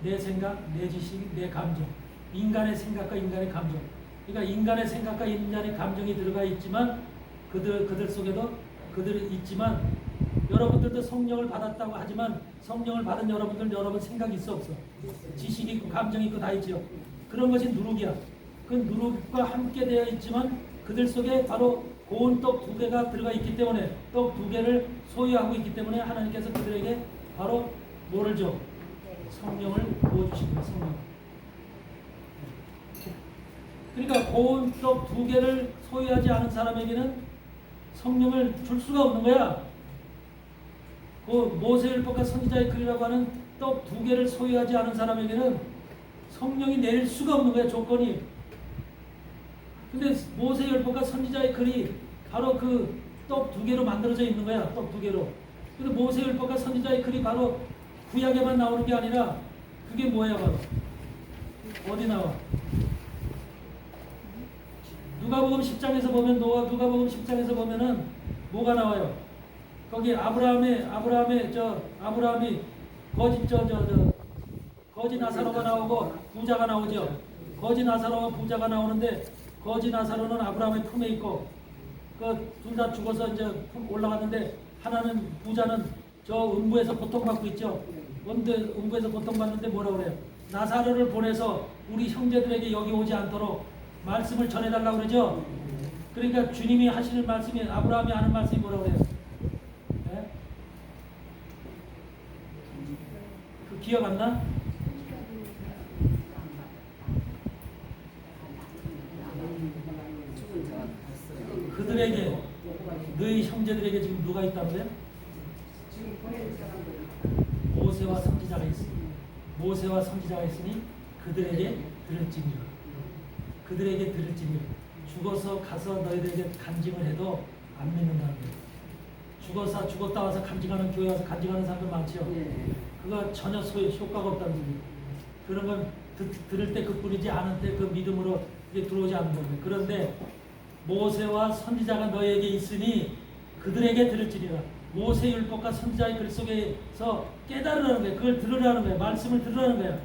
내 생각, 내 지식, 내 감정. 인간의 생각과 인간의 감정. 그러니까 인간의 생각과 인간의 감정이 들어가 있지만 그들 속에도 그들이 있지만 여러분들도 성령을 받았다고 하지만 성령을 받은 여러분 생각이 있어 없어? 지식이 있고 감정이 있고 다 있죠. 그런 것이 누룩이야. 그 누룩과 함께 되어 있지만 그들 속에 바로 고운 떡 2개가 들어가 있기 때문에 떡 2개를 소유하고 있기 때문에 하나님께서 그들에게 바로 뭐를 줘? 성령을 부어주신 거예요. 성령. 그러니까 고운 떡 2개를 소유하지 않은 사람에게는 성령을 줄 수가 없는 거야. 그 모세율법과 선지자의 글이라고 하는 떡 2개를 소유하지 않은 사람에게는 성령이 내릴 수가 없는 거야. 조건이. 근데 모세 율법과 선지자의 글이 바로 그 떡 2개로 만들어져 있는 거야. 떡 2개로. 근데 모세 율법과 선지자의 글이 바로 구약에만 나오는 게 아니라 그게 뭐야 바로? 어디 나와? 누가복음 10장에서 보면 누가복음 10장에서 보면은 뭐가 나와요? 거기 아브라함이 거지 나사로가 나오고 부자가 나오죠. 거지 나사로와 부자가 나오는데 거지 나사로는 아브라함의 품에 있고 그 둘 다 죽어서 이제 올라갔는데 하나는 부자는 저 음부에서 고통받고 있죠. 음부에서 고통받는데 뭐라고 그래요? 나사로를 보내서 우리 형제들에게 여기 오지 않도록 말씀을 전해달라고 그러죠. 그러니까 주님이 하시는 말씀이 아브라함이 하는 말씀이 뭐라고 그래요? 네? 그 기억 안 나? 그들에게 너희 형제들에게 지금 누가 있다는 거야? 모세와 선지자가 있으니 모세와 선지자가 있으니 그들에게 들을지니라. 그들에게 들을지니라. 죽어서 가서 너희들에게 간증을 해도 안 믿는다는 거예요. 죽었다 와서 간증하는 교회 와서 간증하는 사람들 많죠. 그거 전혀 효과가 없다는 거예요. 그런 건 들을 때 그뿐이지 않을 때 그 믿음으로 이게 들어오지 않는 겁니다. 그런데 모세와 선지자가 너희에게 있으니 그들에게 들을지니라. 모세 율법과 선지자의 글 속에서 깨달으라는 거예요. 그걸 들으라는 거예요. 말씀을 들으라는 거예요.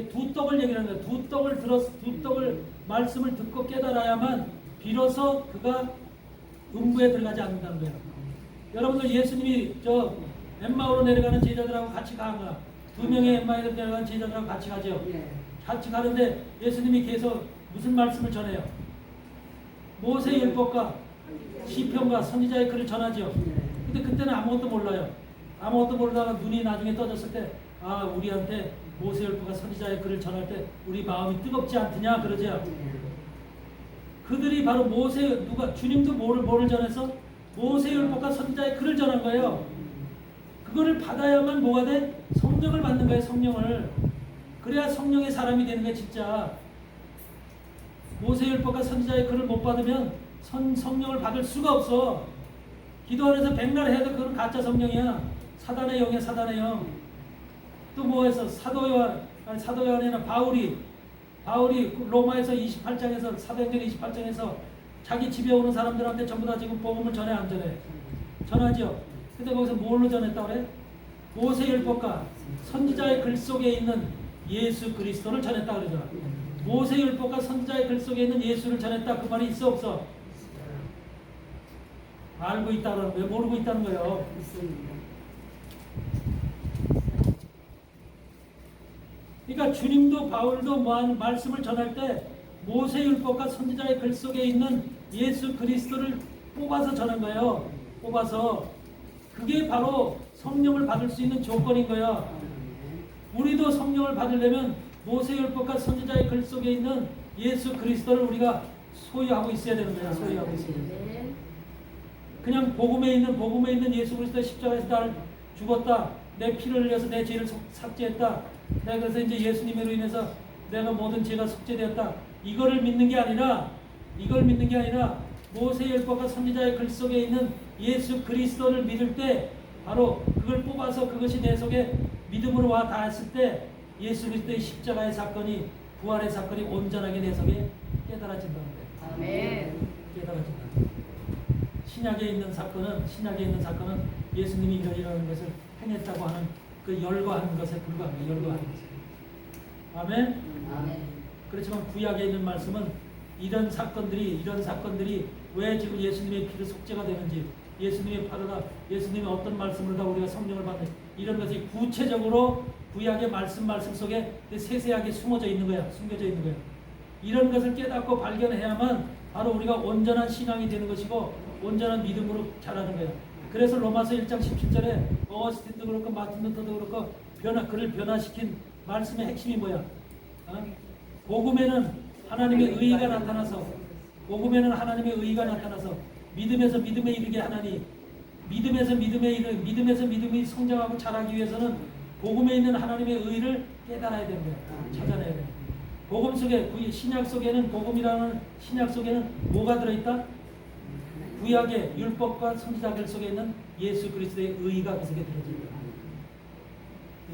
두 떡을 얘기하는 거예요. 두 떡을 말씀을 듣고 깨달아야만 비로소 그가 음부에 들어가지 않는다는 거예요. 여러분들 예수님이 저 엠마오로 내려가는 제자들하고 같이 간 거야. 2명의 엠마오로 내려가는 제자들하고 같이 가죠. 같이 가는데 예수님이 계속 무슨 말씀을 전해요? 모세 율법과 시편과 선지자의 글을 전하죠. 근데 그때는 아무것도 몰라요. 아무것도 모르다가 눈이 나중에 떠졌을 때 우리한테 모세 율법과 선지자의 글을 전할 때 우리 마음이 뜨겁지 않느냐 그러죠. 그들이 바로 주님도 뭐를 전해서 모세 율법과 선지자의 글을 전한 거예요. 그거를 받아야만 뭐가 돼? 성령을 받는 거예요. 성령을. 그래야 성령의 사람이 되는 거예요. 진짜. 모세 율법과 선지자의 글을 못 받으면 성령을 받을 수가 없어. 기도 안에서 백날 해도 그건 가짜 성령이야. 사단의 영이야. 사단의 영. 또 뭐해서 사도 요한이나 바울이 로마에서 28장에서 사도행전 28장에서 자기 집에 오는 사람들한테 전부 다 지금 복음을 전해 안 전해? 전하죠. 근데 거기서 뭘로 전했다고 그래? 모세 율법과 선지자의 글 속에 있는 예수 그리스도를 전했다 그러잖아. 모세 율법과 선지자의 글 속에 있는 예수를 전했다. 그 말이 있어 없어? 알고 있다는 거예요. 모르고 있다는 거예요. 그러니까 주님도 바울도 말씀을 전할 때 모세 율법과 선지자의 글 속에 있는 예수 그리스도를 뽑아서 전한 거예요. 뽑아서. 그게 바로 성령을 받을 수 있는 조건인 거야. 우리도 성령을 받으려면 모세 율법과 선지자의 글 속에 있는 예수 그리스도를 우리가 소유하고 있어야 되는 거야. 소유하고 있어야 되는 거야. 그냥 복음에 있는 예수 그리스도의 십자가에서 날 죽었다. 내 피를 흘려서 내 죄를 삭제했다. 내가 그래서 이제 예수님으로 인해서 내가 모든 죄가 속죄되었다. 이거를 믿는 게 아니라 모세 율법과 선지자의 글 속에 있는 예수 그리스도를 믿을 때 바로 그걸 뽑아서 그것이 내 속에 믿음으로 와 닿았을 때 예수 그리스도의 십자가의 사건이 부활의 사건이 온전하게 내 속에 깨달아진다는 거예요. 아멘. 깨달아진다. 신약에 있는 사건은 예수님이 이러이러한 것을 행했다고 하는 그 열거하는 것에 불과한 거예요. 열거하는 것. 아멘. 아멘. 그렇지만 구약에 있는 말씀은 이런 사건들이 왜 지금 예수님의 피로 속죄가 되는지, 예수님의 어떤 말씀을 다 우리가 성령을 받는 이런 것이 구체적으로 구약의 말씀 속에 세세하게 숨겨져 있는 거야. 이런 것을 깨닫고 발견해야만 바로 우리가 온전한 신앙이 되는 것이고 온전한 믿음으로 자라는 거야. 그래서 로마서 1장 17절에 어거스틴도 그렇고 마틴 루터도 그렇고 그를 변화시킨 말씀의 핵심이 뭐야? 복음에는 하나님의 의의가 나타나서 믿음에서 믿음에 이르게 하나니 믿음에서 믿음이 성장하고 자라기 위해서는 복음에 있는 하나님의 의의를 깨달아야 되는 거야. 찾아내야 돼. 복음 속에 신약 속에는 복음이라는 신약 속에는 뭐가 들어있다? 구약의 율법과 선지자들 속에 있는 예수 그리스도의 의가 그 속에 들어있다.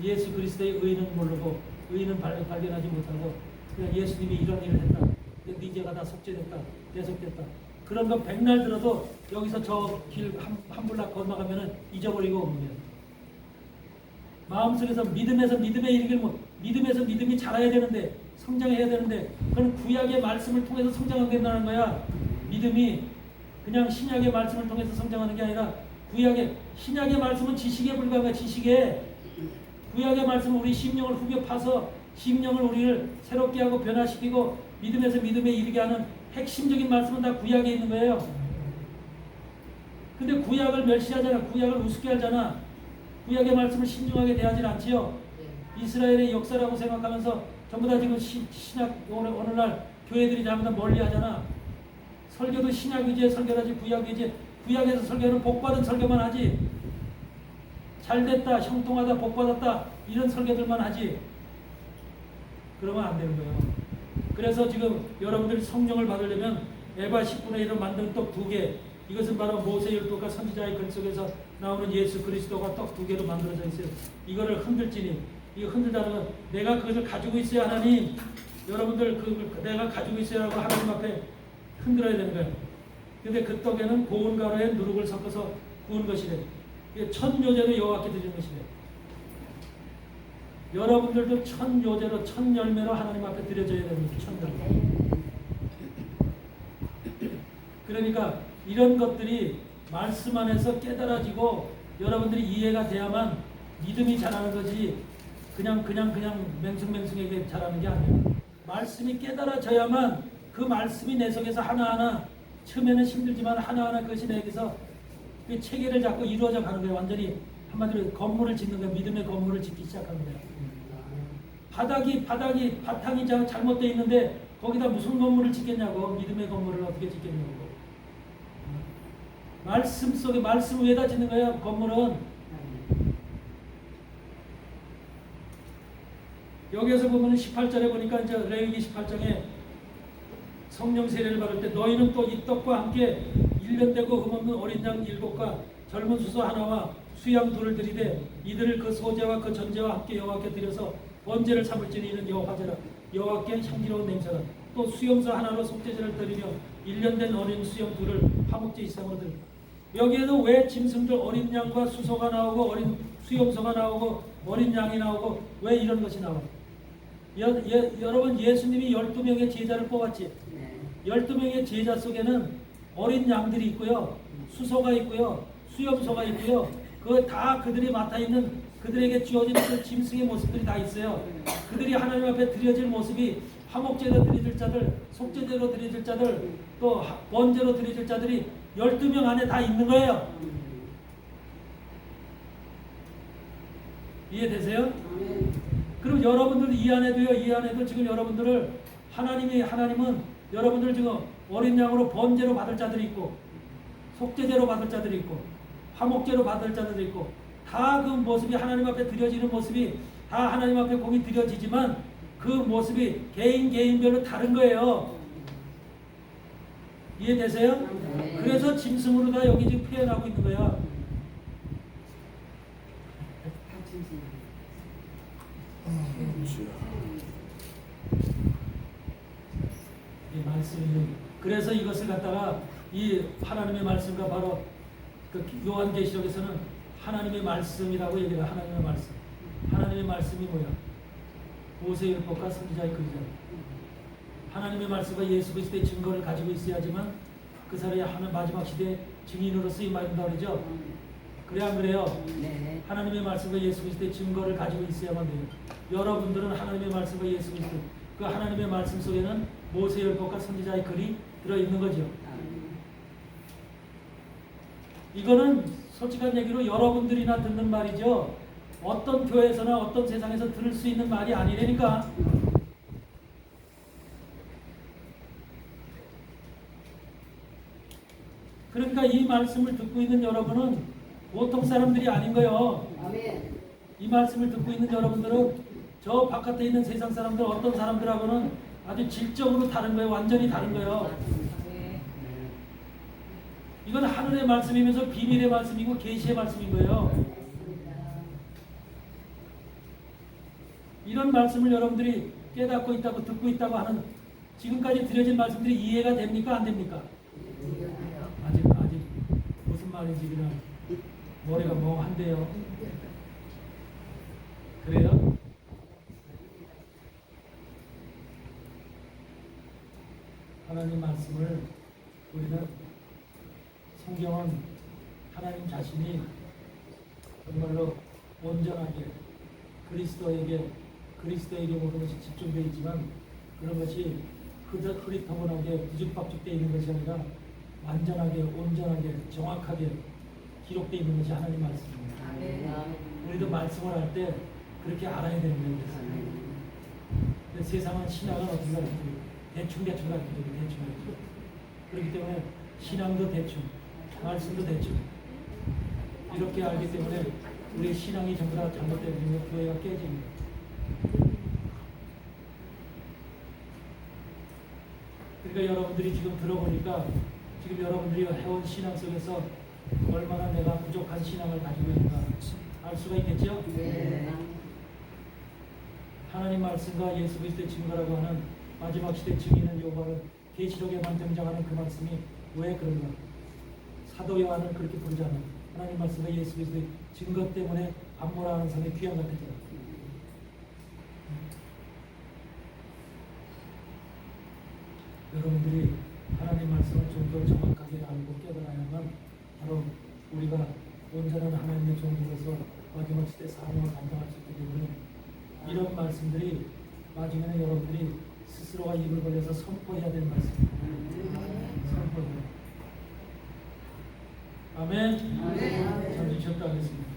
예수 그리스도의 의는 모르고 의는 발견하지 못하고 그냥 예수님이 이런 일을 했다. 네 죄가 다 속죄됐다. 대속됐다. 그런 거 백날 들어도 여기서 저 길 한 블락 건너가면은 잊어버리고 오는 거예요. 마음속에서 믿음에서 믿음에 이르길 믿음에서 믿음이 자라야 되는데 성장해야 되는데 그건 구약의 말씀을 통해서 성장하게 된다는 거야. 믿음이 그냥 신약의 말씀을 통해서 성장하는 게 아니라 신약의 말씀은 지식에 불과한 거야. 지식에 구약의 말씀은 우리 심령을 후벼 파서 심령을 우리를 새롭게 하고 변화시키고 믿음에서 믿음에 이르게 하는 핵심적인 말씀은 다 구약에 있는 거예요. 근데 구약을 멸시하잖아. 구약을 우습게 하잖아. 구약의 말씀을 신중하게 대하지 않지요. 이스라엘의 역사라고 생각하면서 전부 다 지금 신약 어느 날 교회들이 전부 다 멀리 하잖아. 설교도 신약 위주의 설교를 하지 구약 위주의 구약에서 설교는 복받은 설교만 하지. 잘됐다, 형통하다, 복받았다 이런 설교들만 하지. 그러면 안 되는 거예요. 그래서 지금 여러분들이 성령을 받으려면 에바 10분의 1로 만든 떡 2개 이것은 바로 모세율법과 선지자의 글 속에서 나오는 예수 그리스도가 떡 2개로 만들어져 있어요. 이거를 흔들지니 이거 흔들다는 건 내가 그것을 가지고 있어야 하나님 여러분들 내가 가지고 있어야 하고 하나님 앞에 흔들어야 되는 거예요. 근데 그 떡에는 고운 가루에 누룩을 섞어서 구운 것이래. 첫 요제로 여호와께 드리는 것이래. 여러분들도 첫 요제로 첫 열매로 하나님 앞에 드려져야 됩니다. 첫 열매. 그러니까 이런 것들이 말씀 안에서 깨달아지고 여러분들이 이해가 돼야만 믿음이 자라는 거지 그냥 맹숭맹숭하게 자라는 게 아니에요. 말씀이 깨달아져야만 그 말씀이 내 속에서 하나하나 처음에는 힘들지만 하나하나 그것이 내게서 그 체계를 잡고 이루어져 가는 거예요. 완전히 한마디로 건물을 짓는 거예요. 믿음의 건물을 짓기 시작하는 거예요. 바탕이 잘못되어 있는데 거기다 무슨 건물을 짓겠냐고. 믿음의 건물을 어떻게 짓겠냐고. 말씀 속에 말씀 위에다 짓는 거야. 건물은 여기에서 보면 18절에 보니까 이제 레위기 18장에 성령 세례를 받을 때 너희는 또 이 떡과 함께 1년 되고 흠없는 어린 양 7과 젊은 수소 하나와 수양 2를 드리되 이들을 그 소제와 그 전제와 함께 여호와께 드려서 번제를 삼을지니 이는 여호와제라. 여호와께 향기로운 냄새가 또 수염소 하나로 속죄제를 드리며 1년 된 어린 수염 2를 화목제 이상으로 드리고 여기에도 왜 짐승들 어린 양과 수소가 나오고 어린 수염소가 나오고 어린 양이 나오고 왜 이런 것이 나와요? 여러분 예수님이 12명의 제자를 뽑았지. 12명의 제자 속에는 어린 양들이 있고요. 수소가 있고요. 수염소가 있고요. 그 다 그들이 맡아 있는 그들에게 주어진 그 짐승의 모습들이 다 있어요. 그들이 하나님 앞에 드려질 모습이 화목제로 드려질 자들, 속죄제로 드려질 자들, 또 번제로 드려질 자들이 12명 안에 다 있는 거예요. 이해되세요? 그럼 여러분들 이 안에도 지금 여러분들을 하나님은 여러분들 지금 어린 양으로 번제로 받을 자들이 있고 속죄제로 받을 자들이 있고 화목제로 받을 자들이 있고 다 그 모습이 하나님 앞에 드려지는 모습이 다 하나님 앞에 공이 드려지지만 그 모습이 개인별로 다른 거예요. 이해되세요? 네. 그래서 짐승으로 다 여기 지금 표현하고 있는 거야. 이 말씀이 그래서 이것을 갖다가 이 하나님의 말씀과 바로 그 요한계시록에서는 하나님의 말씀이라고 얘기해요. 하나님의 말씀. 하나님의 말씀이 뭐야? 모세율법과 선지자의 글이잖아. 하나님의 말씀과 예수 그리스도의 증거를 가지고 있어야지만 그 사람이 하는 마지막 시대의 증인으로 쓰임받는다 그러죠. 그래 안 그래요? 네. 하나님의 말씀과 예수 그리스도의 증거를 가지고 있어야만 돼요. 여러분들은 하나님의 말씀과 예수 그리스도 그 하나님의 말씀 속에는 모세율법과 선지자의 글이 들어있는 거죠. 이거는 솔직한 얘기로 여러분들이나 듣는 말이죠. 어떤 교회에서나 어떤 세상에서 들을 수 있는 말이 아니라니까. 그러니까 이 말씀을 듣고 있는 여러분은 보통 사람들이 아닌 거예요. 이 말씀을 듣고 있는 여러분들은 저 바깥에 있는 세상 사람들 어떤 사람들하고는 아주 질적으로 다른 거예요. 완전히 다른 거예요. 이건 하늘의 말씀이면서 비밀의 말씀이고 계시의 말씀인 거예요. 이런 말씀을 여러분들이 깨닫고 있다고 듣고 있다고 하는 지금까지 드려진 말씀들이 이해가 됩니까? 안 됩니까? 아직 무슨 말인지 그냥 머리가 멍한데요. 그래요? 하나님 말씀을 우리는 성경은 하나님 자신이 정말로 온전하게 그리스도에게 모든 것이 집중되어 있지만 그런 것이 흐릿허근하게 뒤죽박죽되어 있는 것이 아니라 완전하게 온전하게 정확하게 기록되어 있는 것이 하나님 말씀입니다. 우리도 말씀을 할 때 그렇게 알아야 되는 거예요. 근데 세상은 신앙은 어떻게 가르쳐요? 대충 가르쳐요. 그렇기 때문에 신앙도 대충, 말씀도 대충 이렇게 알기 때문에 우리의 신앙이 전부 다 잘못되면 교회가 깨집니다. 그러니까 여러분들이 지금 들어보니까 지금 여러분들이 해온 신앙 속에서 얼마나 내가 부족한 신앙을 가지고 있는가 알 수가 있겠죠? 네. 하나님 말씀과 예수 그리스도의 증거라고 하는 마지막 시대 증인은 요한은 계시록에만 등장하는 그 말씀이 왜 그런가? 사도 요한을 그렇게 부르잖아요. 하나님 말씀과 예수 그리스도의 증거 때문에 안무라는 사람이 귀한 것 같았잖아요. 여러분들이 하나님 말씀을 좀 더 정확하게 알고 깨달아야만 바로 우리가 온전한 하나님의 종으로서 마지막 시대 사명을 감당할 수 있기 때문에 이런 말씀들이 나중에는 여러분들이 스스로가 입을 벌려서 선포해야 될 말씀입니다. 선포해야. 아멘. 잠시 쉬었다 하겠습니다.